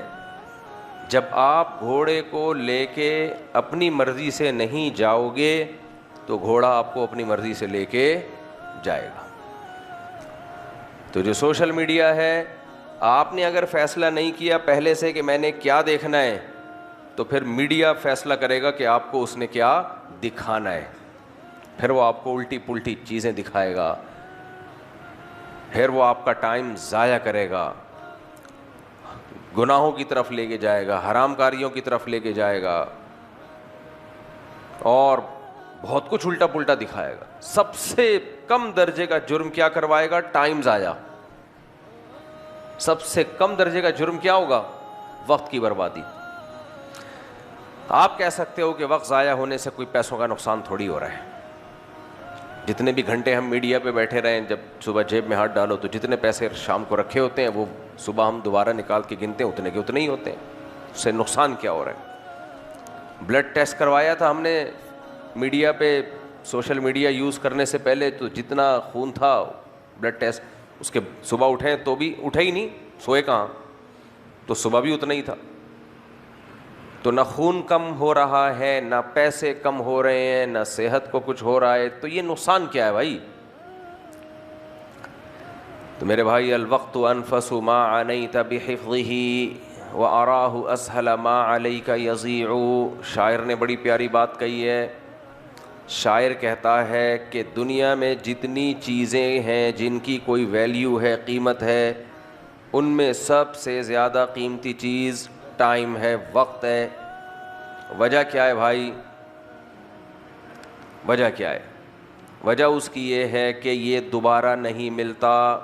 B: جب آپ گھوڑے کو لے کے اپنی مرضی سے نہیں جاؤ گے تو گھوڑا آپ کو اپنی مرضی سے لے کے جائے گا. تو جو سوشل میڈیا ہے, آپ نے اگر فیصلہ نہیں کیا پہلے سے کہ میں نے کیا دیکھنا ہے, تو پھر میڈیا فیصلہ کرے گا کہ آپ کو اس نے کیا دکھانا ہے. پھر وہ آپ کو الٹی پلٹی چیزیں دکھائے گا, پھر وہ آپ کا ٹائم ضائع کرے گا, گناہوں کی طرف لے کے جائے گا, حرام کاریوں کی طرف لے کے جائے گا, اور بہت کچھ الٹا پلٹا دکھائے گا. سب سے کم درجے کا جرم کیا کروائے گا؟ ٹائم ضائع. سب سے کم درجے کا جرم کیا ہوگا؟ وقت کی بربادی. آپ کہہ سکتے ہو کہ وقت ضائع ہونے سے کوئی پیسوں کا نقصان تھوڑی ہو رہا ہے. جتنے بھی گھنٹے ہم میڈیا پہ بیٹھے رہے ہیں, جب صبح جیب میں ہاتھ ڈالو تو جتنے پیسے شام کو رکھے ہوتے ہیں وہ صبح ہم دوبارہ نکال کے گنتے ہیں, اتنے کے اتنے ہی ہوتے ہیں. اس سے نقصان کیا ہو رہا ہے؟ بلڈ ٹیسٹ کروایا تھا ہم نے میڈیا پہ, سوشل میڈیا یوز کرنے سے پہلے, تو جتنا خون تھا بلڈ ٹیسٹ اس کے صبح اٹھیں تو بھی اٹھے ہی نہیں, سوئے کہاں, تو صبح بھی اتنا ہی تھا. تو نہ خون کم ہو رہا ہے, نہ پیسے کم ہو رہے ہیں, نہ صحت کو کچھ ہو رہا ہے. تو یہ نقصان کیا ہے بھائی؟ تو میرے بھائی, الوقت انفس ما عنیت بحفظہ واراہ اسہل ما علیک یضیع. شاعر نے بڑی پیاری بات کہی ہے. شاعر کہتا ہے کہ دنیا میں جتنی چیزیں ہیں جن کی کوئی ویلیو ہے, قیمت ہے, ان میں سب سے زیادہ قیمتی چیز ٹائم ہے, وقت ہے. وجہ کیا ہے بھائی؟ وجہ کیا ہے؟ وجہ اس کی یہ ہے کہ یہ دوبارہ نہیں ملتا.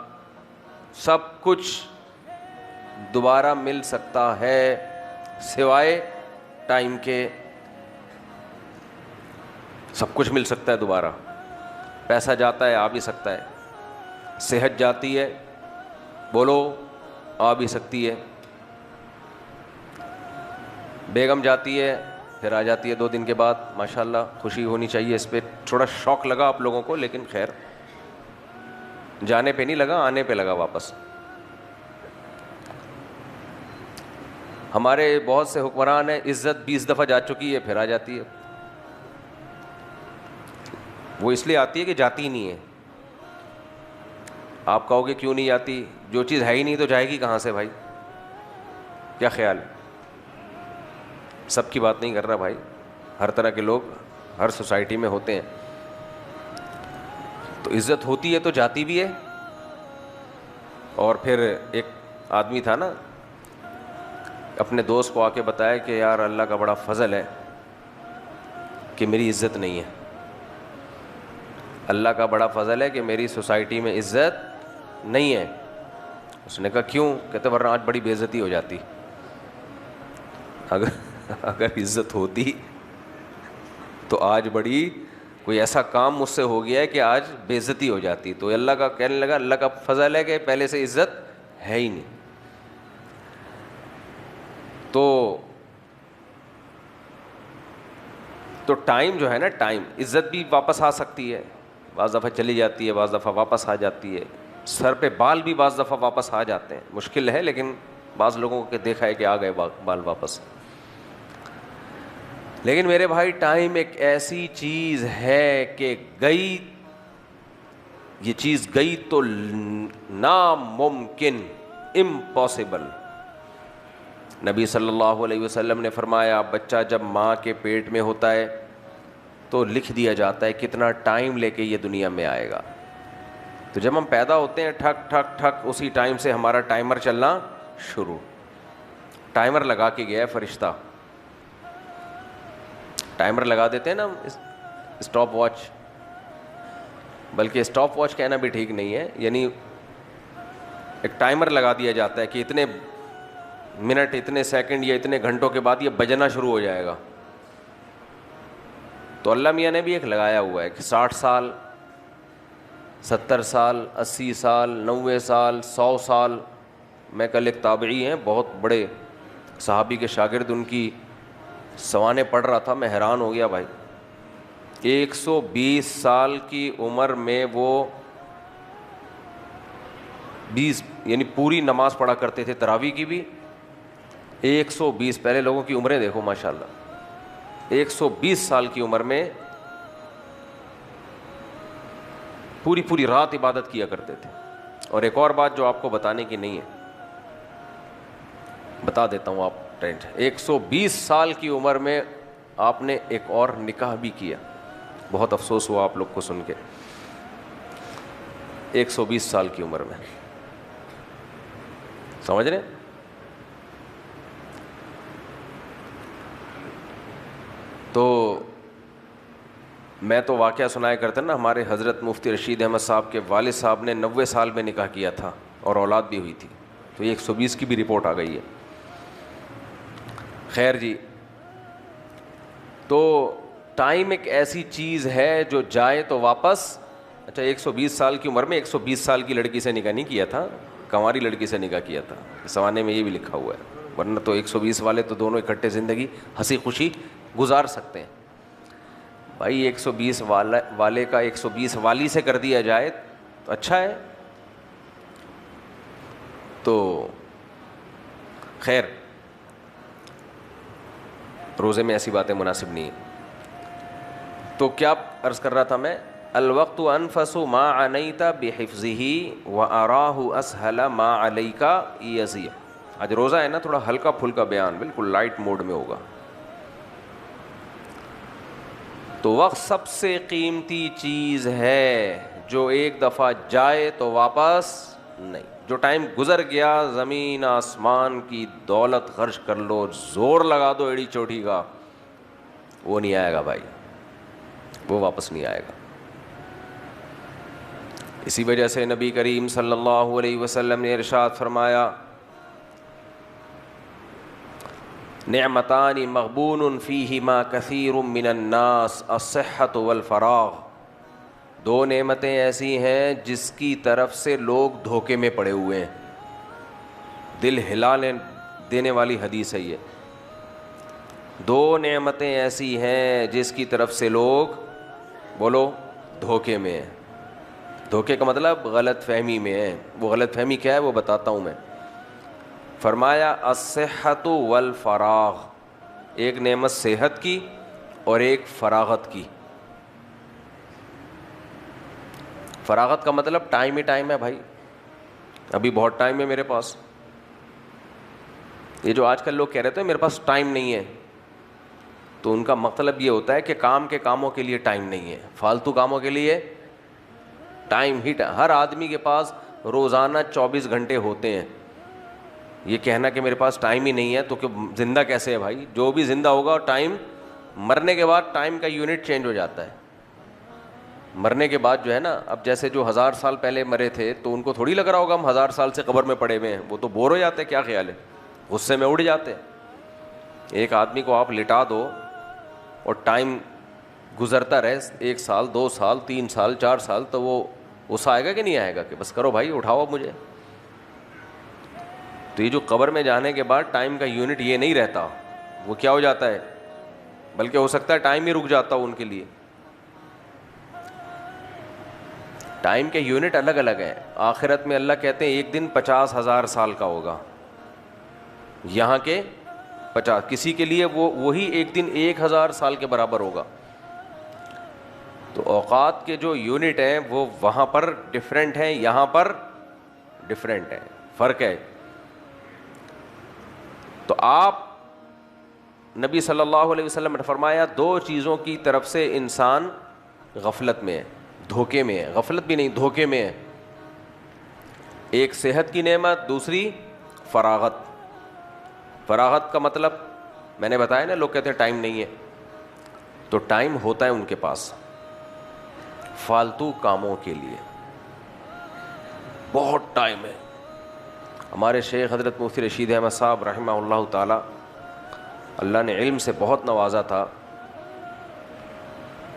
B: سب کچھ دوبارہ مل سکتا ہے سوائے ٹائم کے. سب کچھ مل سکتا ہے دوبارہ. پیسہ جاتا ہے, آ بھی سکتا ہے. صحت جاتی ہے, بولو, آ بھی سکتی ہے. بیگم جاتی ہے, پھر آ جاتی ہے 2 دن کے بعد. ماشاءاللہ خوشی ہونی چاہیے اس پہ. تھوڑا شوق لگا آپ لوگوں کو, لیکن خیر, جانے پہ نہیں لگا, آنے پہ لگا واپس. ہمارے بہت سے حکمران ہیں, عزت 20 دفعہ جا چکی ہے, پھر آ جاتی ہے. وہ اس لیے آتی ہے کہ جاتی ہی نہیں ہے. آپ کہو گے کیوں نہیں جاتی؟ جو چیز ہے ہی نہیں تو جائے گی کہاں سے بھائی؟ کیا خیال ہے؟ سب کی بات نہیں کر رہا بھائی, ہر طرح کے لوگ ہر سوسائٹی میں ہوتے ہیں. تو عزت ہوتی ہے تو جاتی بھی ہے. اور پھر ایک آدمی تھا نا, اپنے دوست کو آ کے بتایا کہ یار اللہ کا بڑا فضل ہے کہ میری عزت نہیں ہے. اللہ کا بڑا فضل ہے کہ میری سوسائٹی میں عزت نہیں ہے. اس نے کہا کیوں؟ کہتے ورنہ آج بڑی بے عزتی ہو جاتی. اگر عزت ہوتی تو آج بڑی کوئی ایسا کام مجھ سے ہو گیا ہے کہ آج بے عزتی ہو جاتی. تو اللہ کا کہنے لگا اللہ کا فضل ہے کہ پہلے سے عزت ہے ہی نہیں. تو ٹائم جو ہے نا, ٹائم, عزت بھی واپس آ سکتی ہے, بعض دفعہ چلی جاتی ہے, بعض دفعہ واپس آ جاتی ہے. سر پہ بال بھی بعض دفعہ واپس آ جاتے ہیں, مشکل ہے, لیکن بعض لوگوں کو دیکھا ہے کہ آ گئے بال واپس. لیکن میرے بھائی ٹائم ایک ایسی چیز ہے کہ گئی، یہ چیز گئی تو ناممکن، امپاسبل. نبی صلی اللہ علیہ وسلم نے فرمایا بچہ جب ماں کے پیٹ میں ہوتا ہے تو لکھ دیا جاتا ہے کتنا ٹائم لے کے یہ دنیا میں آئے گا. تو جب ہم پیدا ہوتے ہیں ٹھک ٹھک ٹھک اسی ٹائم سے ہمارا ٹائمر چلنا شروع. ٹائمر لگا کے گیا ہے فرشتہ. ٹائمر لگا دیتے ہیں نا اسٹاپ واچ، بلکہ اسٹاپ واچ کہنا بھی ٹھیک نہیں ہے، یعنی ایک ٹائمر لگا دیا جاتا ہے کہ اتنے منٹ، اتنے سیکنڈ یا اتنے گھنٹوں کے بعد یہ بجنا شروع ہو جائے گا. تو اللہ میاں نے بھی ایک لگایا ہوا ہے کہ 60 سال، 70 سال، 80 سال، 90 سال، 100 سال. میں کل ایک تابعی ہیں بہت بڑے صحابی کے شاگرد، ان کی سوانح پڑھ رہا تھا، میں حیران ہو گیا بھائی. 120 سال کی عمر میں وہ 20 یعنی پوری نماز پڑھا کرتے تھے، تراویح کی بھی. 120 پہلے لوگوں کی عمریں دیکھو ماشاءاللہ. 120 سال کی عمر میں پوری رات عبادت کیا کرتے تھے. اور ایک اور بات جو آپ کو بتانے کی نہیں ہے، بتا دیتا ہوں آپ ٹرینڈ. 120 سال کی عمر میں آپ نے ایک اور نکاح بھی کیا. بہت افسوس ہوا آپ لوگ کو سن کے. 120 سال کی عمر میں، سمجھ رہے؟ تو میں تو واقعہ سنایا کرتا نا، ہمارے حضرت مفتی رشید احمد صاحب کے والد صاحب نے 90 سال میں نکاح کیا تھا اور اولاد بھی ہوئی تھی. تو یہ 120 کی بھی رپورٹ آ گئی ہے. خیر جی، تو ٹائم ایک ایسی چیز ہے جو جائے تو واپس. اچھا 120 سال کی عمر میں 120 سال کی لڑکی سے نکاح نہیں کیا تھا، کنواری لڑکی سے نکاح کیا تھا. سوانے میں یہ بھی لکھا ہوا ہے، ورنہ تو 120 والے تو دونوں اکٹھے زندگی ہنسی خوشی گزار سکتے ہیں. بھائی 120 والے کا 120 والی سے کر دیا جائے تو اچھا ہے. تو خیر، روزے میں ایسی باتیں مناسب نہیں ہیں. تو کیا عرض کر رہا تھا میں، الوقت انفس ما عنیت بحفظہ واراہ اسہل ما علیک یزیع. آج روزہ ہے نا، تھوڑا ہلکا پھلکا بیان، بالکل لائٹ موڈ میں ہوگا. تو وقت سب سے قیمتی چیز ہے جو ایک دفعہ جائے تو واپس نہیں. جو ٹائم گزر گیا، زمین آسمان کی دولت خرچ کر لو، زور لگا دو ایڑی چوٹی کا، وہ نہیں آئے گا بھائی، وہ واپس نہیں آئے گا. اسی وجہ سے نبی کریم صلی اللہ علیہ وسلم نے ارشاد فرمایا، نعمتان مغبون فیہما کثیر من الناس الصحۃ والفراغ. 2 نعمتیں ایسی ہیں جس کی طرف سے لوگ دھوکے میں پڑے ہوئے ہیں. دل ہلا دینے والی حدیث ہے یہ. 2 نعمتیں ایسی ہیں جس کی طرف سے لوگ، بولو، دھوکے میں ہیں. دھوکے کا مطلب غلط فہمی میں ہے. وہ غلط فہمی کیا ہے وہ بتاتا ہوں میں. فرمایا الصحۃ والفراغ، ایک نعمت صحت کی اور ایک فراغت کی. فراغت کا مطلب ٹائم ہی ٹائم ہے بھائی، ابھی بہت ٹائم ہے میرے پاس. یہ جو آج کل لوگ کہہ رہے تھے میرے پاس ٹائم نہیں ہے، تو ان کا مطلب یہ ہوتا ہے کہ کام کے کاموں کے لیے ٹائم نہیں ہے، فالتو کاموں کے لیے ٹائم ہی ہر آدمی کے پاس روزانہ 24 گھنٹے ہوتے ہیں. یہ کہنا کہ میرے پاس ٹائم ہی نہیں ہے تو کہ زندہ کیسے ہے بھائی؟ جو بھی زندہ ہوگا ٹائم، مرنے کے بعد ٹائم کا یونٹ چینج ہو جاتا ہے. مرنے کے بعد جو ہے نا، اب جیسے جو 1000 سال پہلے مرے تھے تو ان کو تھوڑی لگ رہا ہوگا ہم 1000 سال سے قبر میں پڑے ہوئے ہیں. وہ تو بور ہو جاتے، کیا خیال ہے، غصے میں اڑ جاتے. ایک آدمی کو آپ لٹا دو اور ٹائم گزرتا رہے، 1 سال 2 سال 3 سال 4 سال، تو وہ غصہ آئے گا کہ نہیں آئے گا کہ بس کرو بھائی اٹھاؤ مجھے. تو یہ جو قبر میں جانے کے بعد ٹائم کا یونٹ یہ نہیں رہتا، وہ کیا ہو جاتا ہے، بلکہ ہو سکتا ہے ٹائم ہی رک جاتا ہو ان کے لیے. ٹائم کے یونٹ الگ الگ ہیں. آخرت میں اللہ کہتے ہیں ایک دن 50,000 سال کا ہوگا، یہاں کے 50, کسی کے لیے وہی ایک دن 1000 سال کے برابر ہوگا. تو اوقات کے جو یونٹ ہیں وہ وہاں پر ڈفرینٹ ہیں, یہاں پر ڈفرینٹ ہیں, فرق ہے. تو آپ نبی صلی اللہ علیہ وسلم نے فرمایا 2 چیزوں کی طرف سے انسان غفلت میں ہے, دھوکے میں ہے. غفلت بھی نہیں, دھوکے میں ہے. ایک صحت کی نعمت, دوسری فراغت. فراغت کا مطلب میں نے بتایا نا, لوگ کہتے ہیں ٹائم نہیں ہے, تو ٹائم ہوتا ہے ان کے پاس فالتو کاموں کے لیے, بہت ٹائم ہے. ہمارے شیخ حضرت مفتی رشید احمد صاحب رحمہ اللہ تعالی, اللہ نے علم سے بہت نوازا تھا.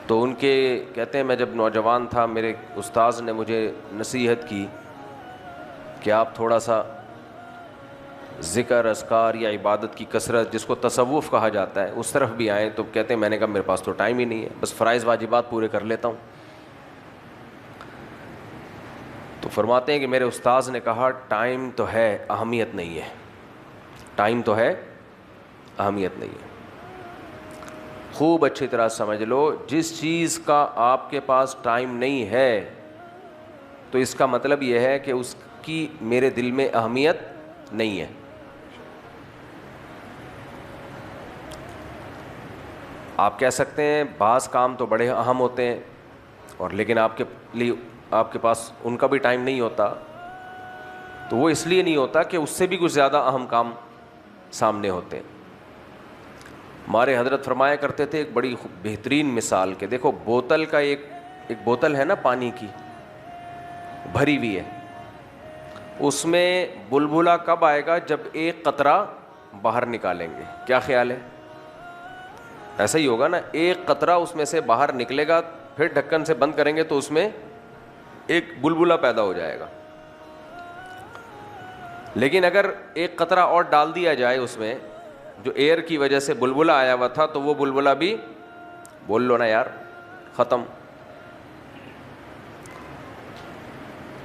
B: تو ان کے کہتے ہیں میں جب نوجوان تھا میرے استاذ نے مجھے نصیحت کی کہ آپ تھوڑا سا ذکر اذکار یا عبادت کی کثرت, جس کو تصوف کہا جاتا ہے, اس طرف بھی آئیں. تو کہتے ہیں میں نے کہا میرے پاس تو ٹائم ہی نہیں ہے, بس فرائض واجبات پورے کر لیتا ہوں. تو فرماتے ہیں کہ میرے استاذ نے کہا ٹائم تو ہے, اہمیت نہیں ہے. ٹائم تو ہے, اہمیت نہیں ہے. خوب اچھی طرح سمجھ لو, جس چیز کا آپ کے پاس ٹائم نہیں ہے تو اس کا مطلب یہ ہے کہ اس کی میرے دل میں اہمیت نہیں ہے. آپ کہہ سکتے ہیں بعض کام تو بڑے اہم ہوتے ہیں, اور لیکن آپ کے لیے آپ کے پاس ان کا بھی ٹائم نہیں ہوتا. تو وہ اس لیے نہیں ہوتا کہ اس سے بھی کچھ زیادہ اہم کام سامنے ہوتے ہیں. ہمارے حضرت فرمایا کرتے تھے ایک بڑی بہترین مثال کے, دیکھو بوتل کا ایک بوتل ہے نا پانی کی, بھری ہوئی ہے, اس میں بلبلا کب آئے گا جب ایک قطرہ باہر نکالیں گے. کیا خیال ہے؟ ایسا ہی ہوگا نا, ایک قطرہ اس میں سے باہر نکلے گا, پھر ڈھکن سے بند کریں گے تو اس میں ایک بلبلا پیدا ہو جائے گا. لیکن اگر ایک قطرہ اور ڈال دیا جائے اس میں, جو ایئر کی وجہ سے بلبلا آیا ہوا تھا, تو وہ بلبلا بھی, بول لو نا یار, ختم.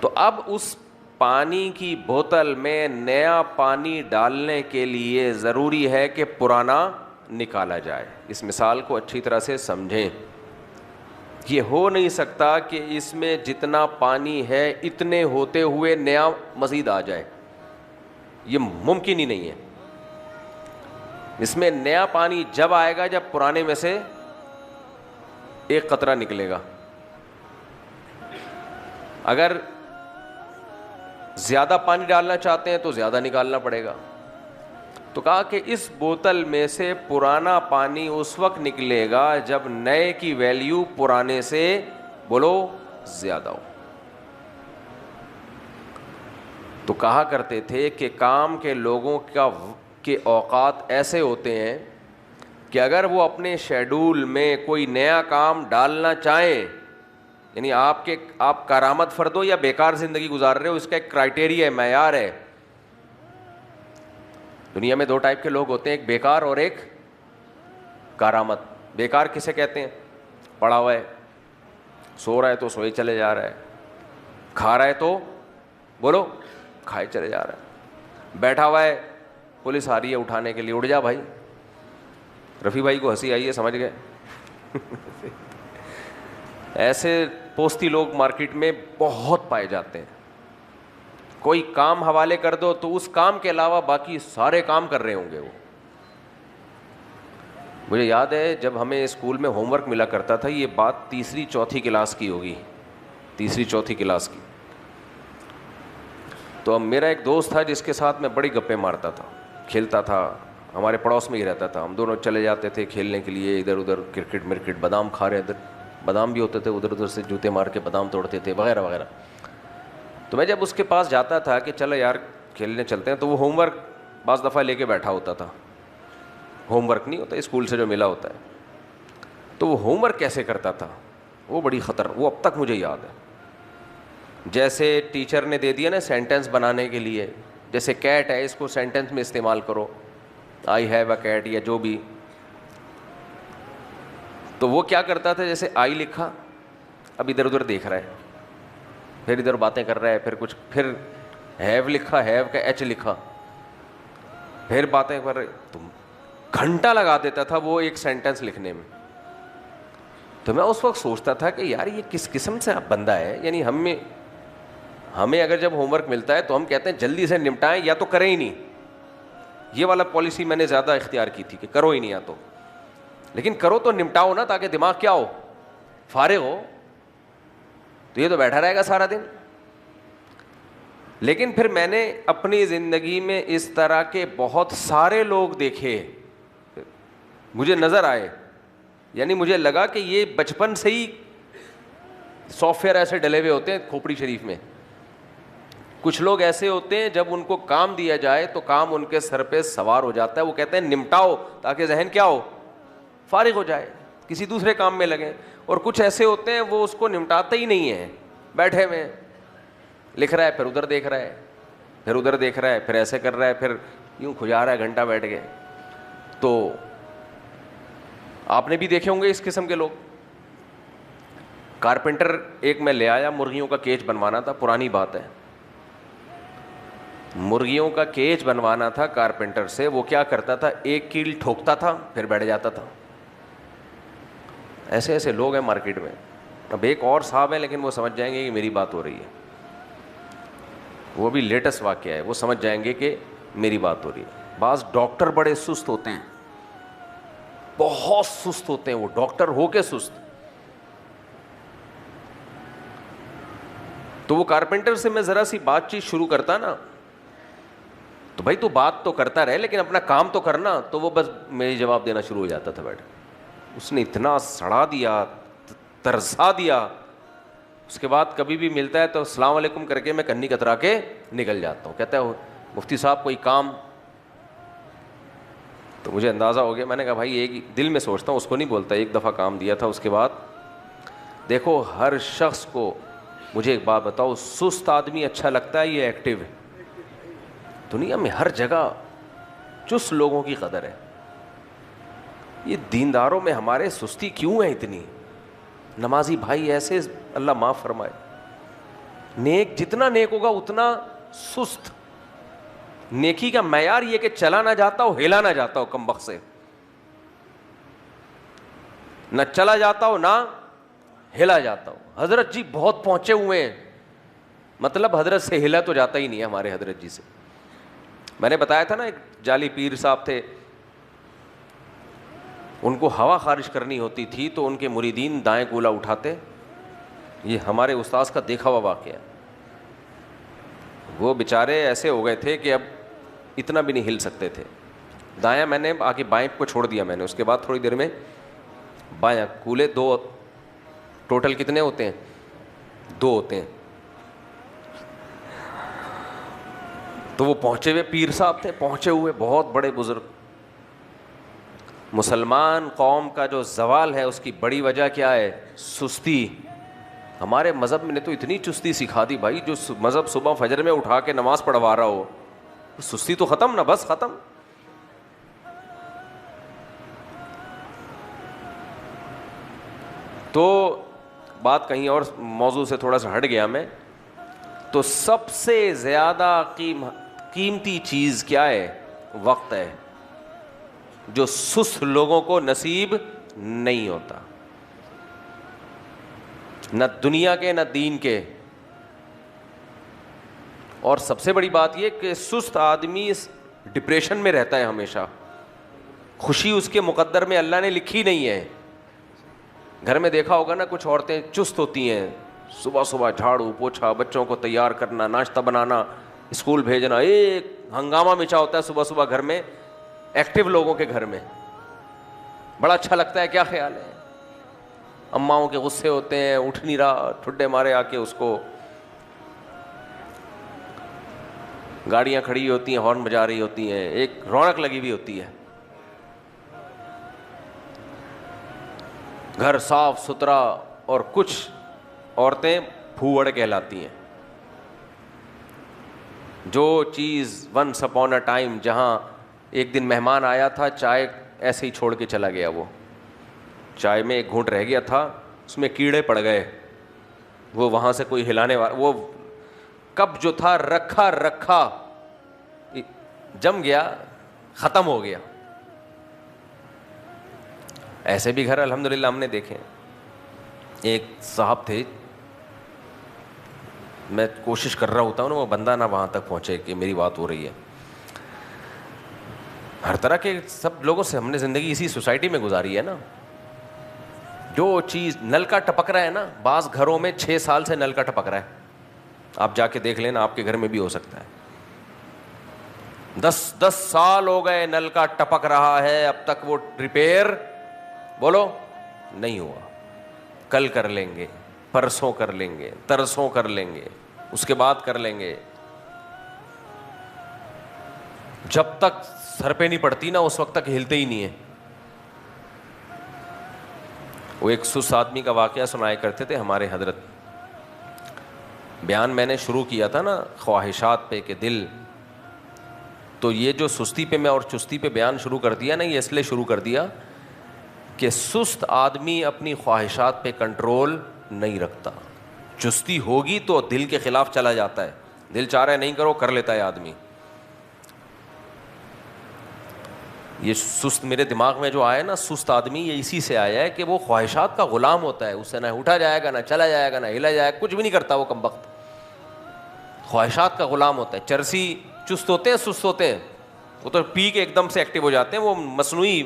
B: تو اب اس پانی کی بوتل میں نیا پانی ڈالنے کے لیے ضروری ہے کہ پرانا نکالا جائے. اس مثال کو اچھی طرح سے سمجھیں. یہ ہو نہیں سکتا کہ اس میں جتنا پانی ہے اتنے ہوتے ہوئے نیا مزید آ جائے, یہ ممکن ہی نہیں ہے. اس میں نیا پانی جب آئے گا جب پرانے میں سے ایک قطرہ نکلے گا. اگر زیادہ پانی ڈالنا چاہتے ہیں تو زیادہ نکالنا پڑے گا. تو کہا کہ اس بوتل میں سے پرانا پانی اس وقت نکلے گا جب نئے کی ویلیو پرانے سے بولو زیادہ ہو. تو کہا کرتے تھے کہ کام کے لوگوں کے اوقات ایسے ہوتے ہیں کہ اگر وہ اپنے شیڈول میں کوئی نیا کام ڈالنا چاہیں, یعنی آپ کارآمد فرد ہو یا بیکار زندگی گزار رہے ہو, اس کا ایک کرائٹیریا ہے, معیار ہے. دنیا میں 2 ٹائپ کے لوگ ہوتے ہیں, ایک بیکار اور ایک کارآمد. بیکار کسے کہتے ہیں؟ پڑا ہوا ہے, سو رہا ہے تو سوئے چلے جا رہا ہے, کھا رہا ہے تو بولو کھائے چلے جا رہا ہے, بیٹھا ہوا ہے, پولیس آ رہی ہے اٹھانے کے لیے, اٹھ جا بھائی. رفیع بھائی کو ہنسی آئی ہے, سمجھ گئے. ایسے پوستی لوگ مارکیٹ میں بہت پائے جاتے ہیں. کوئی کام حوالے کر دو تو اس کام کے علاوہ باقی سارے کام کر رہے ہوں گے وہ. مجھے یاد ہے جب ہمیں اسکول میں ہوم ورک ملا کرتا تھا, یہ بات 3ری 4تھی کلاس کی ہوگی, 3ری 4تھی کلاس کی. تو میرا ایک دوست تھا جس کے ساتھ میں بڑی گپیں مارتا تھا, کھیلتا تھا, ہمارے پڑوس میں ہی رہتا تھا. ہم دونوں چلے جاتے تھے کھیلنے کے لیے, ادھر ادھر کرکٹ مرکٹ, بادام کھا رہے, ادھر بادام بھی ہوتے تھے, ادھر ادھر سے جوتے مار کے بادام توڑتے تھے وغیرہ وغیرہ. تو میں جب اس کے پاس جاتا تھا کہ چلو یار کھیلنے چلتے ہیں, تو وہ ہوم ورک بعض دفعہ لے کے بیٹھا ہوتا تھا. ہوم ورک نہیں ہوتا اسکول سے جو ملا ہوتا ہے, تو وہ ہوم ورک کیسے کرتا تھا, وہ بڑی خطر, وہ اب تک مجھے یاد ہے. جیسے ٹیچر نے دے دیا نا سینٹینس بنانے کے لیے, جیسے کیٹ ہے, اس کو سینٹینس میں استعمال کرو, آئی ہیو اے کیٹ یا جو بھی. تو وہ کیا کرتا تھا, جیسے آئی لکھا, اب ادھر ادھر دیکھ رہا ہے, پھر ادھر باتیں کر رہا ہے, پھر کچھ, پھر ہیو لکھا, ہیو کا ایچ لکھا, پھر باتیں کر رہے. تم گھنٹہ لگا دیتا تھا وہ ایک سینٹینس لکھنے میں. تو میں اس وقت سوچتا تھا کہ یار یہ کس قسم سے بندہ ہے. یعنی ہمیں اگر جب ہوم ورک ملتا ہے تو ہم کہتے ہیں جلدی سے نمٹائیں یا تو کریں ہی نہیں. یہ والا پالیسی میں نے زیادہ اختیار کی تھی کہ کرو ہی نہیں یا تو, لیکن کرو تو نمٹاؤ نا, تاکہ دماغ کیا ہو, فارغ ہو. تو یہ تو بیٹھا رہے گا سارا دن. لیکن پھر میں نے اپنی زندگی میں اس طرح کے بہت سارے لوگ دیکھے, مجھے نظر آئے. یعنی مجھے لگا کہ یہ بچپن سے ہی سافٹ ویئر ایسے ڈلے ہوئے ہوتے ہیں کھوپڑی شریف میں. کچھ لوگ ایسے ہوتے ہیں جب ان کو کام دیا جائے تو کام ان کے سر پہ سوار ہو جاتا ہے. وہ کہتے ہیں نمٹاؤ تاکہ ذہن کیا ہو, فارغ ہو جائے, کسی دوسرے کام میں لگیں. اور کچھ ایسے ہوتے ہیں وہ اس کو نمٹاتے ہی نہیں ہیں, بیٹھے ہوئے لکھ رہا ہے, پھر ادھر دیکھ رہا ہے, پھر ادھر دیکھ رہا ہے, پھر ایسے کر رہا ہے, پھر یوں کھجا رہا ہے گھنٹہ بیٹھ کے. تو آپ نے بھی دیکھے ہوں گے اس قسم کے لوگ. کارپینٹر ایک میں لے آیا, مرغیوں کا کیج بنوانا تھا, پرانی بات ہے, مرغیوں کا کیج بنوانا تھا کارپینٹر سے. وہ کیا کرتا تھا, ایک کیل ٹھوکتا تھا پھر بیٹھ جاتا تھا. ایسے ایسے لوگ ہیں مارکیٹ میں. اب ایک اور صاحب ہے لیکن وہ سمجھ جائیں گے کہ میری بات ہو رہی ہے, وہ بھی لیٹسٹ واقعہ ہے, وہ سمجھ جائیں گے کہ میری بات ہو رہی ہے. بعض ڈاکٹر بڑے سست ہوتے ہیں, بہت سست ہوتے ہیں, وہ ڈاکٹر ہو کے سست. تو وہ کارپینٹر سے میں ذرا سی بات چیت شروع کرتا نا, تو بھائی تو بات تو کرتا رہے لیکن اپنا کام تو کرنا. تو وہ بس میری جواب دینا شروع ہو جاتا تھا بیٹھ. اس نے اتنا سڑا دیا, ترسا دیا. اس کے بعد کبھی بھی ملتا ہے تو السلام علیکم کر کے میں کنی کترا کے نکل جاتا ہوں. کہتا ہے مفتی صاحب کوئی کام. تو مجھے اندازہ ہو گیا. میں نے کہا بھائی ایک دل میں سوچتا ہوں, اس کو نہیں بولتا. ایک دفعہ کام دیا تھا, اس کے بعد دیکھو ہر شخص کو مجھے ایک بات بتاؤ, سست آدمی اچھا لگتا ہے یہ ایکٹیو ہے؟ دنیا میں ہر جگہ چست لوگوں کی قدر ہے. یہ دینداروں میں ہمارے سستی کیوں ہے اتنی؟ نمازی بھائی ایسے, اللہ معاف فرمائے, نیک جتنا نیک ہوگا اتنا سست. نیکی کا معیار یہ کہ چلا نہ جاتا ہو, ہلا نہ جاتا ہو, کم بخت سے نہ چلا جاتا ہو نہ ہلا جاتا ہو. حضرت جی بہت پہنچے ہوئے ہیں, مطلب حضرت سے ہلا تو جاتا ہی نہیں ہے ہمارے حضرت جی سے. میں نے بتایا تھا نا ایک جعلی پیر صاحب تھے, ان کو ہوا خارج کرنی ہوتی تھی تو ان کے مریدین دائیں کولا اٹھاتے. یہ ہمارے استاذ کا دیکھا ہوا واقعہ ہے. وہ بیچارے ایسے ہو گئے تھے کہ اب اتنا بھی نہیں ہل سکتے تھے. دایاں میں نے آگے بائیں کو چھوڑ دیا میں نے, اس کے بعد تھوڑی دیر میں بایاں کولے. دو ٹوٹل کتنے ہوتے ہیں؟ دو ہوتے ہیں. تو وہ پہنچے ہوئے پیر صاحب تھے, پہنچے ہوئے بہت بڑے بزرگ. مسلمان قوم کا جو زوال ہے اس کی بڑی وجہ کیا ہے؟ سستی. ہمارے مذہب میں نے تو اتنی چستی سکھا دی بھائی, جو مذہب صبح فجر میں اٹھا کے نماز پڑھوا رہا ہو, سستی تو ختم نا, بس ختم. تو بات کہیں اور موضوع سے تھوڑا سا ہٹ گیا میں. تو سب سے زیادہ قیمتی چیز کیا ہے؟ وقت ہے, جو سست لوگوں کو نصیب نہیں ہوتا, نہ دنیا کے نہ دین کے. اور سب سے بڑی بات یہ کہ سست آدمی ڈپریشن میں رہتا ہے ہمیشہ. خوشی اس کے مقدر میں اللہ نے لکھی نہیں ہے. گھر میں دیکھا ہوگا نا, کچھ عورتیں چست ہوتی ہیں, صبح صبح جھاڑو پوچھا, بچوں کو تیار کرنا, ناشتہ بنانا, اسکول بھیجنا, ایک ہنگامہ مچا ہوتا ہے صبح صبح گھر میں, ایکٹیو لوگوں کے گھر میں. بڑا اچھا لگتا ہے. کیا خیال ہے؟ اماؤں کے غصے ہوتے ہیں, اٹھ نہیں رہا, ٹھڈے مارے آ کے اس کو, گاڑیاں کھڑی ہوتی ہیں, ہارن بجا رہی ہوتی ہیں, ایک رونق لگی ہوئی ہوتی ہے, گھر صاف ستھرا. اور کچھ عورتیں پھوڑ کہلاتی ہیں. جو چیز ونس اپون اے ٹائم, جہاں ایک دن مہمان آیا تھا, چائے ایسے ہی چھوڑ کے چلا گیا, وہ چائے میں ایک گھونٹ رہ گیا تھا, اس میں کیڑے پڑ گئے, وہ وہاں سے کوئی ہلانے والا, وہ کپ جو تھا رکھا جم گیا, ختم ہو گیا. ایسے بھی گھر الحمدللہ ہم نے دیکھے. ایک صاحب تھے, میں کوشش کر رہا ہوتا ہوں نا وہ بندہ نہ وہاں تک پہنچے کہ میری بات ہو رہی ہے. ہر طرح کے سب لوگوں سے ہم نے زندگی اسی سوسائٹی میں گزاری ہے نا. جو چیز نل کا ٹپک رہا ہے نا, بعض گھروں میں 6 سال سے نل کا ٹپک رہا ہے, آپ جا کے دیکھ لینا, آپ کے گھر میں بھی ہو سکتا ہے. 10 سال ہو گئے نل کا ٹپک رہا ہے, اب تک وہ ریپیئر بولو نہیں ہوا. کل کر لیں گے, پرسوں کر لیں گے, ترسوں کر لیں گے, اس کے بعد کر لیں گے. جب تک سر پہ نہیں پڑتی نا اس وقت تک ہلتے ہی نہیں ہیں. وہ ایک سست آدمی کا واقعہ سنایا کرتے تھے ہمارے حضرت. بیان میں نے شروع کیا تھا نا خواہشات پہ کہ دل, تو یہ جو سستی پہ میں اور چستی پہ بیان شروع کر دیا نا, یہ اس لیے شروع کر دیا کہ سست آدمی اپنی خواہشات پہ کنٹرول نہیں رکھتا. چستی ہوگی تو دل کے خلاف چلا جاتا ہے, دل چاہ رہا ہے نہیں کرو, کر لیتا ہے آدمی. یہ سست میرے دماغ میں جو آیا نا, سست آدمی, یہ اسی سے آیا ہے کہ وہ خواہشات کا غلام ہوتا ہے. اس سے نہ اٹھا جائے گا, نہ چلا جائے گا, نہ ہلا جائے گا, کچھ بھی نہیں کرتا وہ کمبخت. خواہشات کا غلام ہوتا ہے. چرسی چست ہوتے ہیں, سست ہوتے ہیں, وہ تو پی کے ایک دم سے ایکٹیو ہو جاتے ہیں, وہ مصنوعی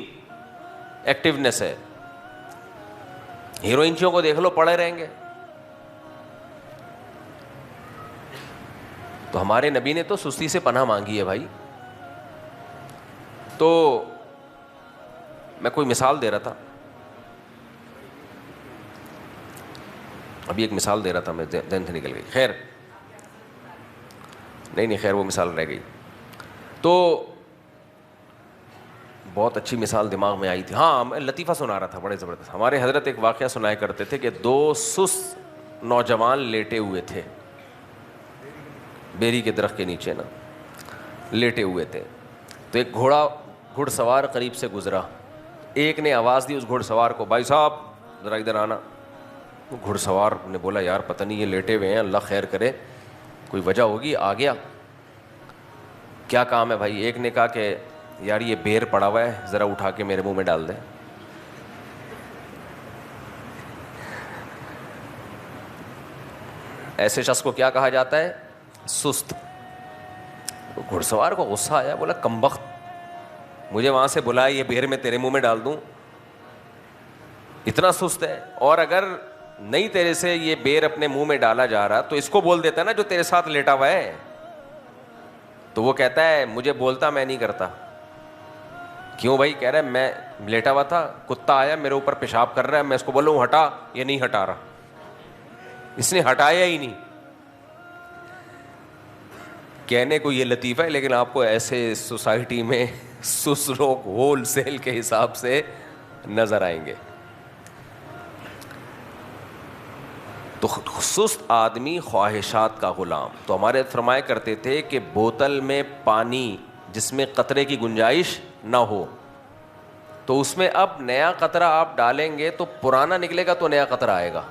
B: ایکٹیونیس ہے. ہیروئنچوں کو دیکھ لو, پڑے رہیں گے. تو ہمارے نبی نے تو سستی سے پناہ مانگی ہے بھائی. تو میں کوئی مثال دے رہا تھا, ابھی ایک مثال دے رہا تھا, میں ذہن سے نکل گئی. خیر نہیں خیر وہ مثال رہ گئی. تو بہت اچھی مثال دماغ میں آئی تھی. ہاں میں لطیفہ سنا رہا تھا بڑے زبردست. ہمارے حضرت ایک واقعہ سنایا کرتے تھے کہ 2 سست نوجوان لیٹے ہوئے تھے, بیری کے درخت کے نیچے نا لیٹے ہوئے تھے. تو ایک گھڑ سوار قریب سے گزرا. ایک نے آواز دی اس گھڑ سوار کو, بھائی صاحب ذرا ادھر آنا. گھڑ سوار نے بولا یار پتہ نہیں یہ لیٹے ہوئے ہیں, اللہ خیر کرے, کوئی وجہ ہوگی. آ گیا, کیا کام ہے بھائی؟ ایک نے کہا کہ یار یہ بیر پڑا ہوا ہے, ذرا اٹھا کے میرے منہ میں ڈال دیں. ایسے شخص کو کیا کہا جاتا ہے؟ سست. گھڑ سوار کو غصہ آیا, بولا کمبخت, مجھے وہاں سے بلایا, یہ بیر میں تیرے منہ میں ڈال دوں؟ اتنا سست ہے. اور اگر نہیں تیرے سے یہ بیر اپنے منہ میں ڈالا جا رہا تو اس کو بول دیتا نا جو تیرے ساتھ لیٹا ہوا ہے. تو وہ کہتا ہے مجھے بولتا, میں نہیں کرتا. کیوں بھائی؟ کہہ رہا ہے میں لیٹا ہوا تھا, کتا آیا میرے اوپر پیشاب کر رہا ہے, میں اس کو بولوں ہٹا, یہ نہیں ہٹا رہا. اس نے ہٹایا ہی نہیں. کہنے کو یہ لطیفہ ہے, لیکن آپ کو ایسے سوسائٹی میں سست لوگ ہول سیل کے حساب سے نظر آئیں گے. تو سست آدمی خواہشات کا غلام. تو ہمارے فرمایا کرتے تھے کہ بوتل میں پانی جس میں قطرے کی گنجائش نہ ہو, تو اس میں اب نیا قطرہ آپ ڈالیں گے تو پرانا نکلے گا تو نیا قطرہ آئے گا.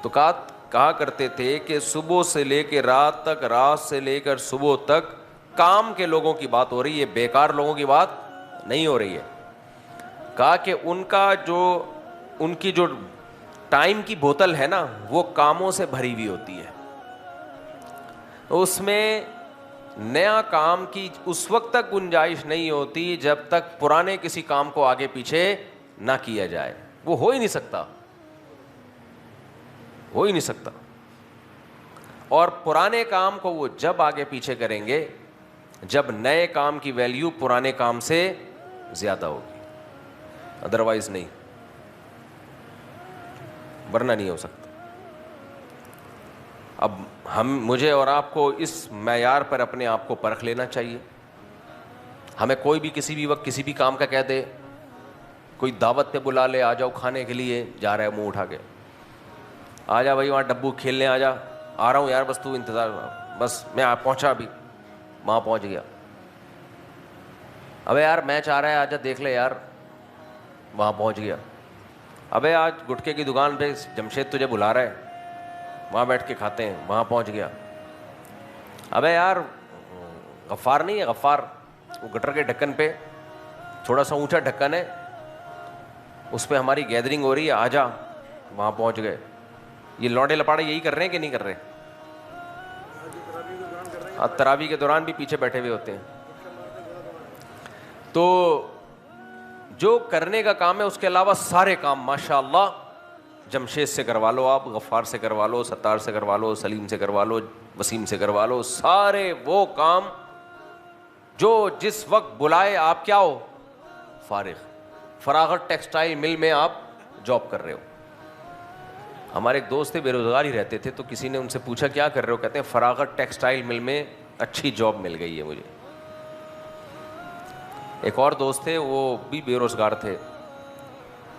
B: تو کہا کرتے تھے کہ صبح سے لے کے رات تک, رات سے لے کر صبح تک کام کے لوگوں کی بات ہو رہی ہے, بیکار لوگوں کی بات نہیں ہو رہی ہے. کہا کہ ان کی جو ٹائم کی بوتل ہے نا وہ کاموں سے بھری ہوئی ہوتی ہے. اس میں نیا کام کی اس وقت تک گنجائش نہیں ہوتی جب تک پرانے کسی کام کو آگے پیچھے نہ کیا جائے. وہ ہو ہی نہیں سکتا, ہو ہی نہیں سکتا. اور پرانے کام کو وہ جب آگے پیچھے کریں گے جب نئے کام کی ویلیو پرانے کام سے زیادہ ہوگی, ادروائز نہیں, ورنہ نہیں ہو سکتا. اب مجھے اور آپ کو اس معیار پر اپنے آپ کو پرکھ لینا چاہیے. ہمیں کوئی بھی کسی بھی وقت کسی بھی کام کا کہہ دے, کوئی دعوت پہ بلا لے, آ جاؤ کھانے کے لیے, جا رہا ہے منہ اٹھا کے, آ جا بھائی وہاں ڈبو کھیلنے, آ جا, آ رہا ہوں یار بس تو انتظار, بس میں پہنچا, ابھی وہاں پہنچ گیا. ابے یار میچ آ رہا ہے, آ جا دیکھ لے یار, وہاں پہنچ گیا. ابے آج گٹکے کی دکان پہ جمشید تجھے بلا رہا ہے, وہاں بیٹھ کے کھاتے ہیں, وہاں پہنچ گیا. ابے یار غفار نہیں ہے, غفار, وہ گٹر کے ڈھکن پہ تھوڑا سا اونچا ڈھکن ہے, اس پہ ہماری گیدرنگ ہو رہی ہے, آ جا, وہاں پہنچ گئے. یہ لوڈے لپاڑے یہی کر رہے ہیں کہ نہیں کر رہے؟ تراویح کے دوران بھی پیچھے بیٹھے ہوئے ہوتے ہیں. تو جو کرنے کا کام ہے اس کے علاوہ سارے کام ماشاء اللہ جمشید سے کروا لو, آپ غفار سے کروا لو, ستار سے کروا لو, سلیم سے کروا لو, وسیم سے کروا لو. سارے وہ کام جو جس وقت بلائے آپ کیا ہو, فارغ. فراغت ٹیکسٹائل مل میں آپ جاب کر رہے ہو. ہمارے ایک دوست تھے, بے روزگار ہی رہتے تھے, تو کسی نے ان سے پوچھا کیا کر رہے ہو, کہتے ہیں فراغت ٹیکسٹائل مل میں اچھی جاب مل گئی ہے مجھے. ایک اور دوست تھے, وہ بھی بے روزگار تھے,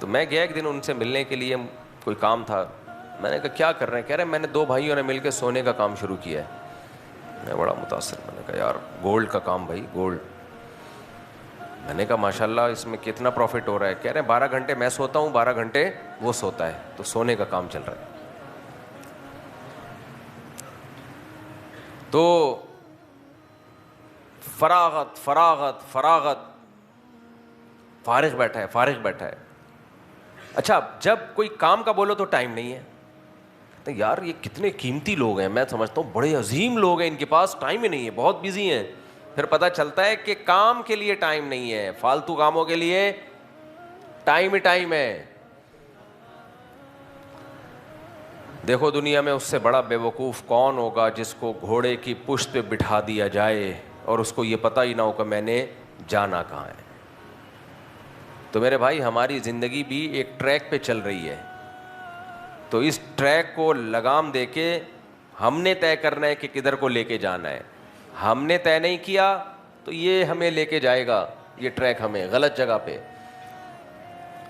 B: تو میں گیا ایک دن ان سے ملنے کے لیے, کوئی کام تھا. میں نے کہا کیا کر رہے ہیں؟ کہہ رہے ہیں میں نے 2 بھائیوں نے مل کے سونے کا کام شروع کیا ہے. میں بڑا متاثر, میں نے کہا یار گولڈ کا کام بھائی, گولڈ. میں نے کہا ماشاء اللہ اس میں کتنا پروفٹ ہو رہا ہے؟ کہہ رہے ہیں 12 گھنٹے میں سوتا ہوں, 12 گھنٹے وہ سوتا ہے, تو سونے کا کام چل رہا ہے. تو فراغت فراغت فراغت, فارغ بیٹھا ہے, فارغ بیٹھا ہے. اچھا جب کوئی کام کا بولو تو ٹائم نہیں ہے. تو یار یہ کتنے قیمتی لوگ ہیں, میں سمجھتا ہوں بڑے عظیم لوگ ہیں, ان کے پاس ٹائم ہی نہیں ہے, بہت بزی ہیں. پھر پتہ چلتا ہے کہ کام کے لیے ٹائم نہیں ہے, فالتو کاموں کے لیے ٹائم ہی ٹائم ہے. دیکھو دنیا میں اس سے بڑا بے وقوف کون ہوگا جس کو گھوڑے کی پشت پہ بٹھا دیا جائے اور اس کو یہ پتہ ہی نہ ہو کہ میں نے جانا کہاں ہے. تو میرے بھائی ہماری زندگی بھی ایک ٹریک پہ چل رہی ہے, تو اس ٹریک کو لگام دے کے ہم نے طے کرنا ہے کہ کدھر کو لے کے جانا ہے. ہم نے طے نہیں کیا تو یہ ہمیں لے کے جائے گا, یہ ٹریک ہمیں غلط جگہ پہ.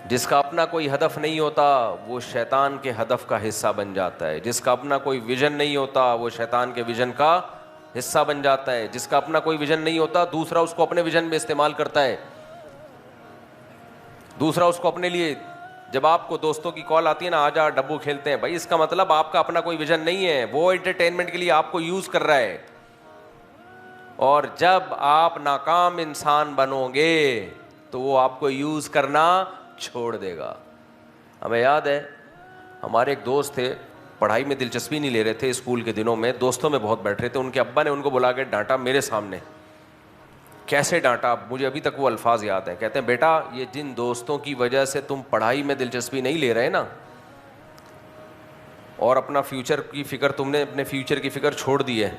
B: جس کا اپنا کوئی ہدف نہیں ہوتا وہ شیطان کے ہدف کا حصہ بن جاتا ہے. جس کا اپنا کوئی ویژن نہیں ہوتا وہ شیطان کے ویژن کا حصہ بن جاتا ہے. جس کا اپنا کوئی ویژن نہیں ہوتا دوسرا اس کو اپنے ویژن میں استعمال کرتا ہے, دوسرا اس کو اپنے لیے. جب آپ کو دوستوں کی کال آتی ہے نا, آ جا ڈبو کھیلتے ہیں, بھائی اس کا مطلب آپ کا اپنا کوئی ویژن نہیں ہے, وہ انٹرٹینمنٹ کے لیے آپ کو یوز کر رہا ہے. اور جب آپ ناکام انسان بنو گے تو وہ آپ کو یوز کرنا چھوڑ دے گا. ہمیں یاد ہے ہمارے ایک دوست تھے, پڑھائی میں دلچسپی نہیں لے رہے تھے اسکول کے دنوں میں, دوستوں میں بہت بیٹھ رہے تھے. ان کے ابا نے ان کو بلا کے ڈانٹا میرے سامنے. کیسے ڈانٹا مجھے ابھی تک وہ الفاظ یاد ہیں. کہتے ہیں بیٹا یہ جن دوستوں کی وجہ سے تم پڑھائی میں دلچسپی نہیں لے رہے نا, اور اپنا فیوچر کی فکر, تم نے اپنے فیوچر کی فکر چھوڑ دی ہے,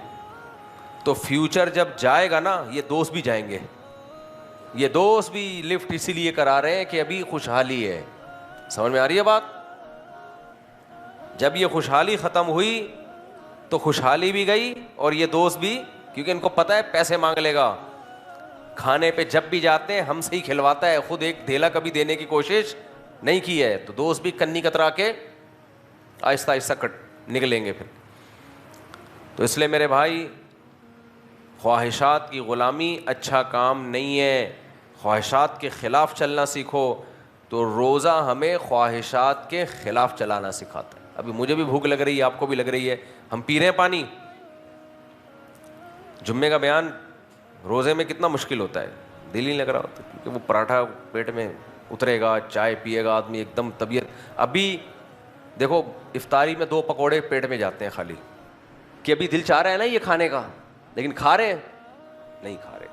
B: تو فیوچر جب جائے گا نا یہ دوست بھی جائیں گے. یہ دوست بھی لفٹ اسی لیے کرا رہے ہیں کہ ابھی خوشحالی ہے. سمجھ میں آ رہی ہے بات؟ جب یہ خوشحالی ختم ہوئی تو خوشحالی بھی گئی اور یہ دوست بھی, کیونکہ ان کو پتہ ہے پیسے مانگ لے گا. کھانے پہ جب بھی جاتے ہیں ہم سے ہی کھلواتا ہے, خود ایک دھیلا کبھی دینے کی کوشش نہیں کی ہے, تو دوست بھی کنی کترا کے آہستہ آہستہ نکلیں گے پھر. تو اس لیے میرے بھائی خواہشات کی غلامی اچھا کام نہیں ہے. خواہشات کے خلاف چلنا سیکھو. تو روزہ ہمیں خواہشات کے خلاف چلانا سکھاتا ہے. ابھی مجھے بھی بھوک لگ رہی ہے, آپ کو بھی لگ رہی ہے, ہم پی رہے ہیں پانی. جمعے کا بیان روزے میں کتنا مشکل ہوتا ہے, دل ہی لگ رہا ہوتا ہے, کیونکہ وہ پراٹھا پیٹ میں اترے گا, چائے پیے گا آدمی, ایک دم طبیعت. ابھی دیکھو افطاری میں 2 پکوڑے پیٹ میں جاتے ہیں خالی, کہ ابھی دل چاہ رہا ہے نا یہ کھانے کا, لیکن کھا رہے ہیں نہیں کھا رہے.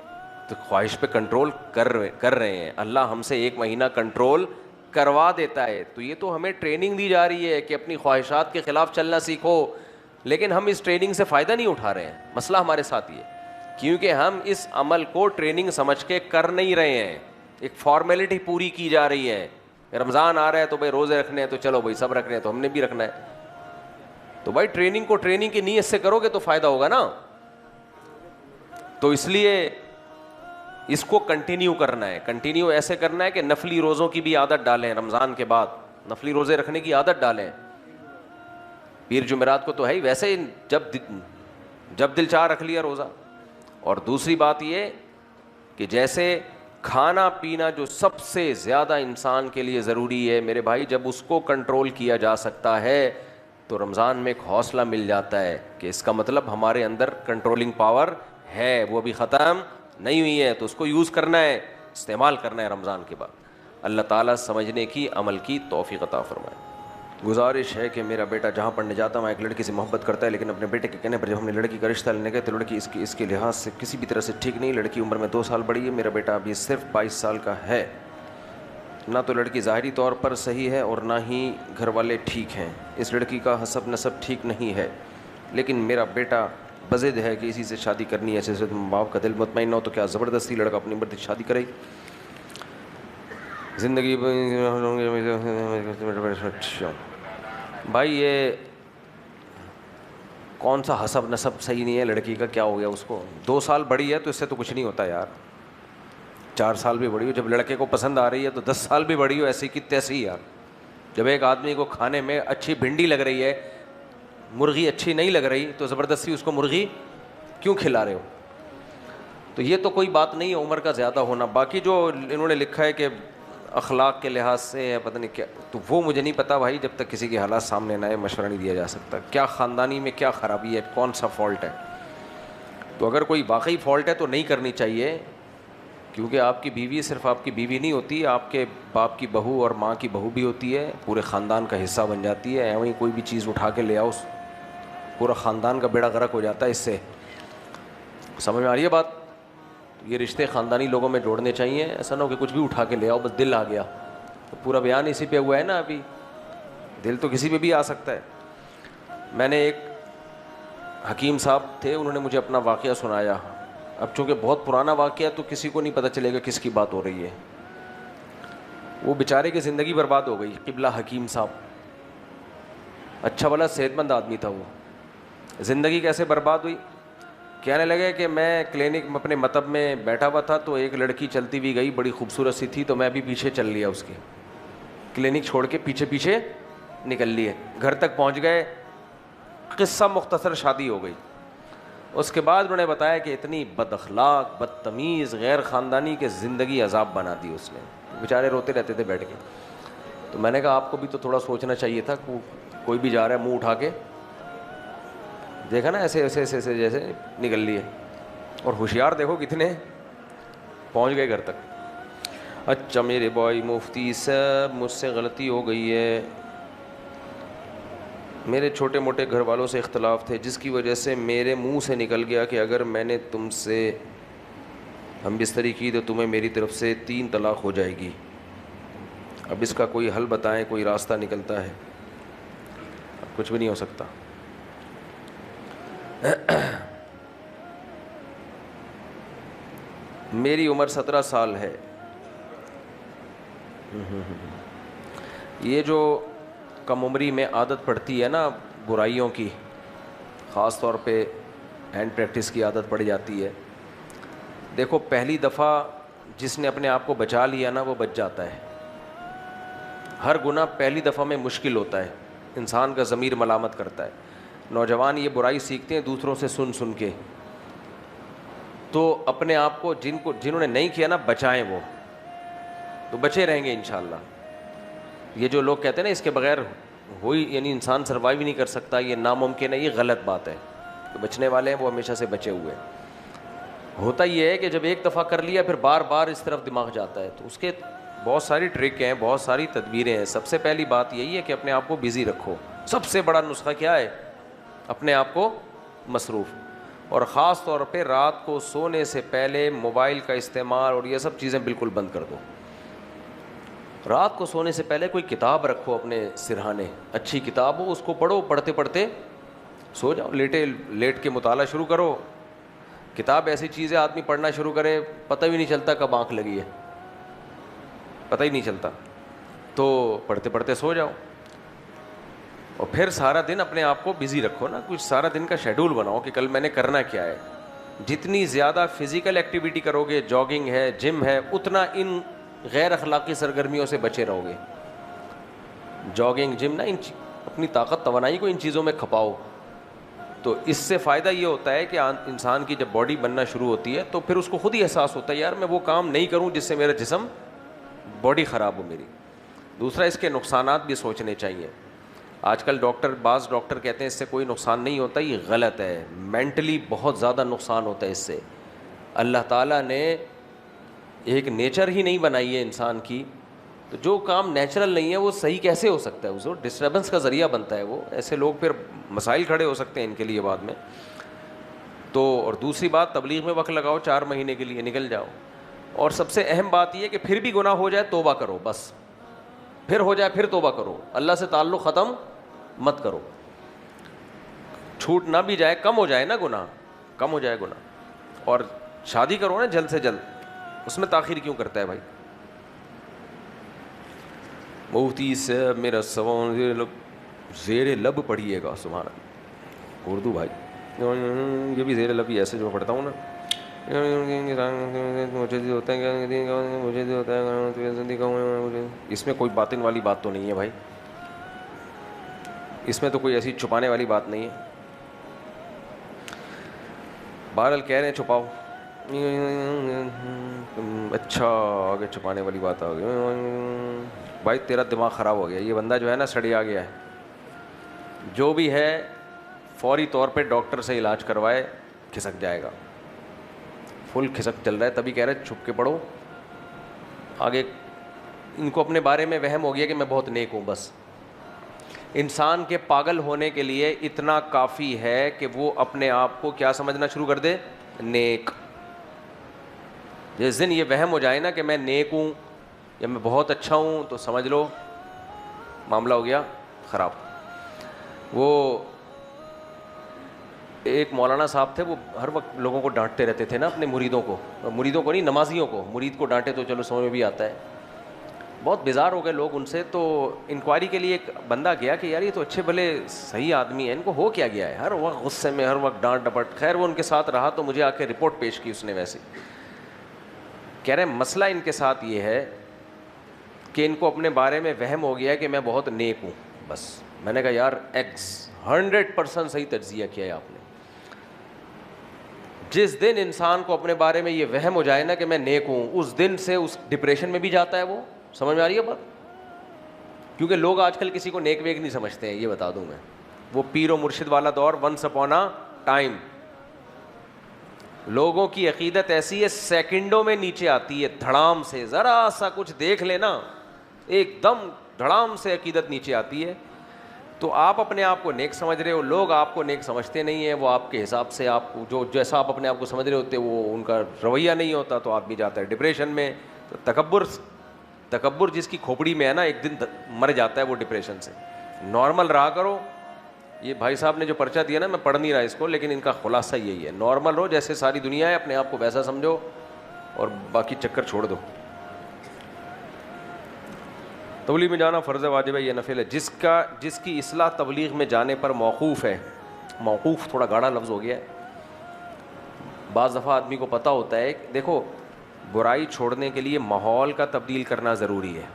B: تو خواہش پہ کنٹرول کر رہے ہیں. اللہ ہم سے 1 مہینہ کنٹرول کروا دیتا ہے. تو یہ تو ہمیں ٹریننگ دی جا رہی ہے کہ اپنی خواہشات کے خلاف چلنا سیکھو, لیکن ہم اس ٹریننگ سے فائدہ نہیں اٹھا رہے ہیں. مسئلہ ہمارے ساتھ یہ, کیونکہ ہم اس عمل کو ٹریننگ سمجھ کے کر نہیں رہے ہیں. ایک فارمیلٹی پوری کی جا رہی ہے. رمضان آ رہا ہے تو بھائی روزے رکھنے ہیں, تو چلو بھائی سب رکھ رہے ہیں تو ہم نے بھی رکھنا ہے. تو بھائی ٹریننگ کو ٹریننگ کی نیت سے کرو گے تو فائدہ ہوگا نا. تو اس لیے اس کو کنٹینیو کرنا ہے. کنٹینیو ایسے کرنا ہے کہ نفلی روزوں کی بھی عادت ڈالیں. رمضان کے بعد نفلی روزے رکھنے کی عادت ڈالیں. پیر جمعرات کو تو ہے ہی, ویسے جب دل چاہ رکھ لیا روزہ. اور دوسری بات یہ کہ جیسے کھانا پینا جو سب سے زیادہ انسان کے لیے ضروری ہے میرے بھائی, جب اس کو کنٹرول کیا جا سکتا ہے تو رمضان میں ایک حوصلہ مل جاتا ہے کہ اس کا مطلب ہمارے اندر کنٹرولنگ پاور ہے, وہ بھی ختم نہیں ہوئی ہے. تو اس کو یوز کرنا ہے, استعمال کرنا ہے رمضان کے بعد. اللہ تعالیٰ سمجھنے کی عمل کی توفیق عطا فرمائے. گزارش ہے کہ میرا بیٹا جہاں پڑھنے جاتا ہے وہاں ایک لڑکی سے محبت کرتا ہے, لیکن اپنے بیٹے کے کہنے پر جب ہم نے لڑکی کا رشتہ لینے گئے تو لڑکی اس کے لحاظ سے کسی بھی طرح سے ٹھیک نہیں. لڑکی عمر میں 2 سال بڑی ہے, میرا بیٹا ابھی صرف 22 سال کا ہے. نہ تو لڑکی ظاہری طور پر صحیح ہے اور نہ ہی گھر والے ٹھیک ہیں. اس لڑکی کا حسب نسب ٹھیک نہیں ہے, لیکن میرا بیٹا بضد ہے کہ اسی سے شادی کرنی ہے. ایسے باپ کا دل مطمئن نہ ہو تو کیا زبردستی لڑکا اپنی مرضی شادی کرے؟ زندگی بھائی یہ کون سا حسب نسب صحیح نہیں ہے لڑکی کا؟ کیا ہو گیا اس کو؟ 2 سال بڑی ہے تو اس سے تو کچھ نہیں ہوتا یار. 4 سال بھی بڑی ہو, جب لڑکے کو پسند آ رہی ہے تو 10 سال بھی بڑی ہو, ایسی کی تیسی یار. جب ایک آدمی کو کھانے میں اچھی بھنڈی لگ رہی ہے, مرغی اچھی نہیں لگ رہی, تو زبردستی اس کو مرغی کیوں کھلا رہے ہو؟ تو یہ تو کوئی بات نہیں ہے عمر کا زیادہ ہونا. باقی جو انہوں نے لکھا ہے کہ اخلاق کے لحاظ سے ہے پتہ نہیں کیا, تو وہ مجھے نہیں پتا بھائی. جب تک کسی کے حالات سامنے نہ آئے مشورہ نہیں دیا جا سکتا. کیا خاندانی میں کیا خرابی ہے, کون سا فالٹ ہے؟ تو اگر کوئی واقعی فالٹ ہے تو نہیں کرنی چاہیے, کیونکہ آپ کی بیوی صرف آپ کی بیوی نہیں ہوتی, آپ کے باپ کی بہو اور ماں کی بہو بھی ہوتی ہے, پورے خاندان کا حصہ بن جاتی ہے. وہیں کوئی بھی چیز اٹھا کے لے آؤ, پورا خاندان کا بیڑا غرق ہو جاتا ہے اس سے. سمجھ میں آ رہی ہے بات؟ یہ رشتے خاندانی لوگوں میں جوڑنے چاہیے. ایسا نہ ہو کہ کچھ بھی اٹھا کے لے آؤ, بس دل آ گیا. تو پورا بیان اسی پہ ہوا ہے نا ابھی, دل تو کسی پہ بھی آ سکتا ہے. میں نے ایک حکیم صاحب تھے, انہوں نے مجھے اپنا واقعہ سنایا. اب چونکہ بہت پرانا واقعہ تو کسی کو نہیں پتہ چلے گا کس کی بات ہو رہی ہے. وہ بیچارے کی زندگی برباد ہو گئی. قبلہ حکیم صاحب, اچھا والا صحت مند آدمی تھا. وہ زندگی کیسے برباد ہوئی؟ کہنے لگے کہ میں کلینک میں اپنے مطب میں بیٹھا ہوا تھا تو ایک لڑکی چلتی ہوئی گئی, بڑی خوبصورت سی تھی, تو میں بھی پیچھے چل لیا اس کے. کلینک چھوڑ کے پیچھے پیچھے نکل لیے. گھر تک پہنچ گئے, قصہ مختصر, شادی ہو گئی. اس کے بعد انہوں نے بتایا کہ اتنی بد اخلاق, بدتمیز, غیر خاندانی کے زندگی عذاب بنا دی اس نے. بیچارے روتے رہتے تھے بیٹھ کے. تو میں نے کہا آپ کو بھی تو تھوڑا سوچنا چاہیے تھا. کوئی بھی جا رہا ہے منہ اٹھا کے, دیکھا نا ایسے ایسے ایسے جیسے نکل لیے. اور ہوشیار دیکھو کتنے, پہنچ گئے گھر تک. اچھا میرے بھائی مفتی صاحب, مجھ سے غلطی ہو گئی ہے. میرے چھوٹے موٹے گھر والوں سے اختلاف تھے, جس کی وجہ سے میرے منہ سے نکل گیا کہ اگر میں نے تم سے ہم بستری کی تو تمہیں میری طرف سے 3 طلاق ہو جائے گی. اب اس کا کوئی حل بتائیں, کوئی راستہ نکلتا ہے؟ اب کچھ بھی نہیں ہو سکتا. میری عمر 17 سال ہے. یہ جو کم عمری میں عادت پڑتی ہے نا برائیوں کی, خاص طور پہ ہینڈ پریکٹس کی عادت پڑ جاتی ہے. دیکھو پہلی دفعہ جس نے اپنے آپ کو بچا لیا نا وہ بچ جاتا ہے. ہر گناہ پہلی دفعہ میں مشکل ہوتا ہے, انسان کا ضمیر ملامت کرتا ہے. نوجوان یہ برائی سیکھتے ہیں دوسروں سے سن کے, تو اپنے آپ کو جنہوں نے نہیں کیا نا بچائیں, وہ تو بچے رہیں گے انشاءاللہ. یہ جو لوگ کہتے ہیں نا اس کے بغیر ہوئی یعنی انسان سروائیو نہیں کر سکتا, یہ ناممکن ہے, یہ غلط بات ہے. تو بچنے والے ہیں وہ ہمیشہ سے بچے ہوئے ہیں. ہوتا یہ ہے کہ جب ایک دفعہ کر لیا پھر بار بار اس طرف دماغ جاتا ہے, تو اس کے بہت ساری ٹرک ہیں, بہت ساری تدبیریں ہیں. سب سے پہلی بات یہی ہے کہ اپنے آپ کو بزی رکھو. سب سے بڑا نسخہ کیا ہے؟ اپنے آپ کو مصروف. اور خاص طور پہ رات کو سونے سے پہلے موبائل کا استعمال اور یہ سب چیزیں بالکل بند کر دو. رات کو سونے سے پہلے کوئی کتاب رکھو اپنے سرہانے, اچھی کتاب ہو, اس کو پڑھو, پڑھتے پڑھتے سو جاؤ. لیٹ کے مطالعہ شروع کرو. کتاب ایسی چیز ہے آدمی پڑھنا شروع کرے پتہ بھی نہیں چلتا کب آنکھ لگی ہے, پتہ ہی نہیں چلتا. تو پڑھتے پڑھتے سو جاؤ. اور پھر سارا دن اپنے آپ کو بزی رکھو نا, کچھ سارا دن کا شیڈول بناؤ کہ کل میں نے کرنا کیا ہے. جتنی زیادہ فزیکل ایکٹیویٹی کرو گے, جاگنگ ہے, جم ہے, اتنا ان غیر اخلاقی سرگرمیوں سے بچے رہو گے. جاگنگ, جم نا, اپنی طاقت توانائی کو ان چیزوں میں کھپاؤ. تو اس سے فائدہ یہ ہوتا ہے کہ انسان کی جب باڈی بننا شروع ہوتی ہے تو پھر اس کو خود ہی احساس ہوتا ہے یار میں وہ کام نہیں کروں جس سے میرا جسم باڈی خراب ہو میری. دوسرا اس کے نقصانات بھی سوچنے چاہیے. آج کل بعض ڈاکٹر کہتے ہیں اس سے کوئی نقصان نہیں ہوتا, یہ غلط ہے. مینٹلی بہت زیادہ نقصان ہوتا ہے اس سے. اللہ تعالیٰ نے ایک نیچر ہی نہیں بنائی ہے انسان کی تو جو کام نیچرل نہیں ہے وہ صحیح کیسے ہو سکتا ہے؟ اس کو ڈسٹربنس کا ذریعہ بنتا ہے وہ. ایسے لوگ پھر مسائل کھڑے ہو سکتے ہیں ان کے لیے بعد میں. تو اور دوسری بات, تبلیغ میں وقت لگاؤ 4 مہینے کے لیے, نکل جاؤ. اور سب سے اہم بات یہ کہ پھر بھی گناہ ہو جائے توبہ کرو, بس پھر ہو جائے پھر توبہ کرو, اللہ سے تعلق ختم مت کرو. چھوٹ نہ بھی جائے, کم ہو جائے نا گناہ, کم ہو جائے گناہ. اور شادی کرو نا جلد سے جلد, اس میں تاخیر کیوں کرتا ہے بھائی؟ مفتی سے میرا سوال زیر لب پڑھیے گا, سبحان اللہ, اردو بھائی, یہ بھی زیر لب ہی ایسے جو پڑھتا ہوں نا, مجھے ہوتا ہے, اس میں کوئی باطن والی بات تو نہیں ہے بھائی, اس میں تو کوئی ایسی چھپانے والی بات نہیں ہے. بہرحال کہہ رہے ہیں چھپاؤ, اچھا آگے چھپانے والی بات آ گئی. بھائی تیرا دماغ خراب ہو گیا, یہ بندہ جو ہے نا سڑیا گیا ہے. جو بھی ہے فوری طور پہ ڈاکٹر سے علاج کروائے, کھسک جائے گا, فل کھسک چل رہا ہے. تبھی کہہ رہے چھپ کے پڑھو. آگے ان کو اپنے بارے میں وہم ہو گیا کہ میں بہت نیک ہوں. بس انسان کے پاگل ہونے کے لیے اتنا کافی ہے کہ وہ اپنے آپ کو کیا سمجھنا شروع کر دے؟ نیک. جس دن یہ وہم ہو جائے نا کہ میں نیک ہوں یا میں بہت اچھا ہوں, تو سمجھ لو معاملہ ہو گیا خراب. وہ ایک مولانا صاحب تھے, وہ ہر وقت لوگوں کو ڈانٹتے رہتے تھے نا, اپنے مریدوں کو نہیں, نمازیوں کو. مرید کو ڈانٹے تو چلو سمجھ میں بھی آتا ہے. بہت بیزار ہو گئے لوگ ان سے. تو انکوائری کے لیے ایک بندہ گیا کہ یار یہ تو اچھے بھلے صحیح آدمی ہیں, ان کو ہو کیا گیا ہے, ہر وقت غصے میں, ہر وقت ڈانٹ ڈپٹ. خیر وہ ان کے ساتھ رہا تو مجھے آ کے رپورٹ پیش کی اس نے. ویسے کہہ رہے ہیں مسئلہ ان کے ساتھ یہ ہے کہ ان کو اپنے بارے میں وہم ہو گیا ہے کہ میں بہت نیک ہوں. بس میں نے کہا یار 100% صحیح تجزیہ کیا ہے آپ نے. جس دن انسان کو اپنے بارے میں یہ وہم ہو جائے نا کہ میں نیک ہوں, اس دن سے اس ڈپریشن میں بھی جاتا ہے وہ. سمجھ میں آ رہی ہے بات؟ کیونکہ لوگ آج کل کسی کو نیک ویک نہیں سمجھتے ہیں, یہ بتا دوں میں. وہ پیر و مرشد والا دور, ونس اپون اے ٹائم. لوگوں کی عقیدت ایسی ہے سیکنڈوں میں نیچے آتی ہے, دھڑام سے. ذرا سا کچھ دیکھ لینا ایک دم دھڑام سے عقیدت نیچے آتی ہے. تو آپ اپنے آپ کو نیک سمجھ رہے ہو, لوگ آپ کو نیک سمجھتے نہیں ہیں. وہ آپ کے حساب سے, آپ جو جیسا آپ اپنے آپ کو سمجھ رہے ہوتے وہ ان کا رویہ نہیں ہوتا, تو آدمی جاتا ہے ڈپریشن میں. تو تکبر جس کی کھوپڑی میں ہے نا, ایک دن مر جاتا ہے وہ ڈپریشن سے. نارمل رہا کرو. یہ بھائی صاحب نے جو پرچہ دیا نا, میں پڑھ نہیں رہا اس کو, لیکن ان کا خلاصہ یہی ہے, نارمل رہو جیسے ساری دنیا ہے, اپنے آپ کو ویسا سمجھو اور باقی چکر چھوڑ دو. تبلیغ میں جانا فرض واجب ہے یا نفل ہے؟ جس کی اصلاح تبلیغ میں جانے پر موقوف ہے. موقوف تھوڑا گاڑا لفظ ہو گیا ہے. بعض دفعہ آدمی کو پتہ ہوتا ہے, دیکھو برائی چھوڑنے کے لیے ماحول کا تبدیل کرنا ضروری ہے.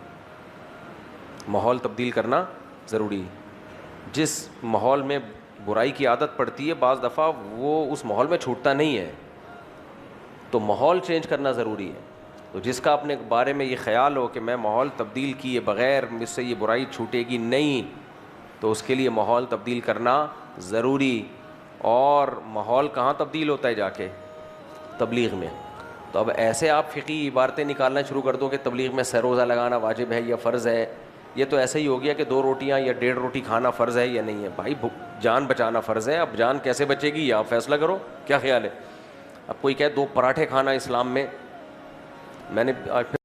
B: ماحول تبدیل کرنا ضروری ہے. جس ماحول میں برائی کی عادت پڑتی ہے, بعض دفعہ وہ اس ماحول میں چھوٹتا نہیں ہے, تو ماحول چینج کرنا ضروری ہے. تو جس کا اپنے بارے میں یہ خیال ہو کہ میں ماحول تبدیل کیے بغیر مجھ سے یہ برائی چھوٹے گی نہیں, تو اس کے لیے ماحول تبدیل کرنا ضروری. اور ماحول کہاں تبدیل ہوتا ہے؟ جا کے تبلیغ میں. تو اب ایسے آپ فقہی عبارتیں نکالنا شروع کر دو کہ تبلیغ میں سہ روزہ لگانا واجب ہے یا فرض ہے. یہ تو ایسے ہی ہو گیا کہ 2 روٹیاں یا 1.5 روٹی کھانا فرض ہے یا نہیں ہے. بھائی جان بچانا فرض ہے. اب جان کیسے بچے گی یہ آپ فیصلہ کرو, کیا خیال ہے؟ اب کوئی کہے 2 پراٹھے کھانا اسلام میں, میں نے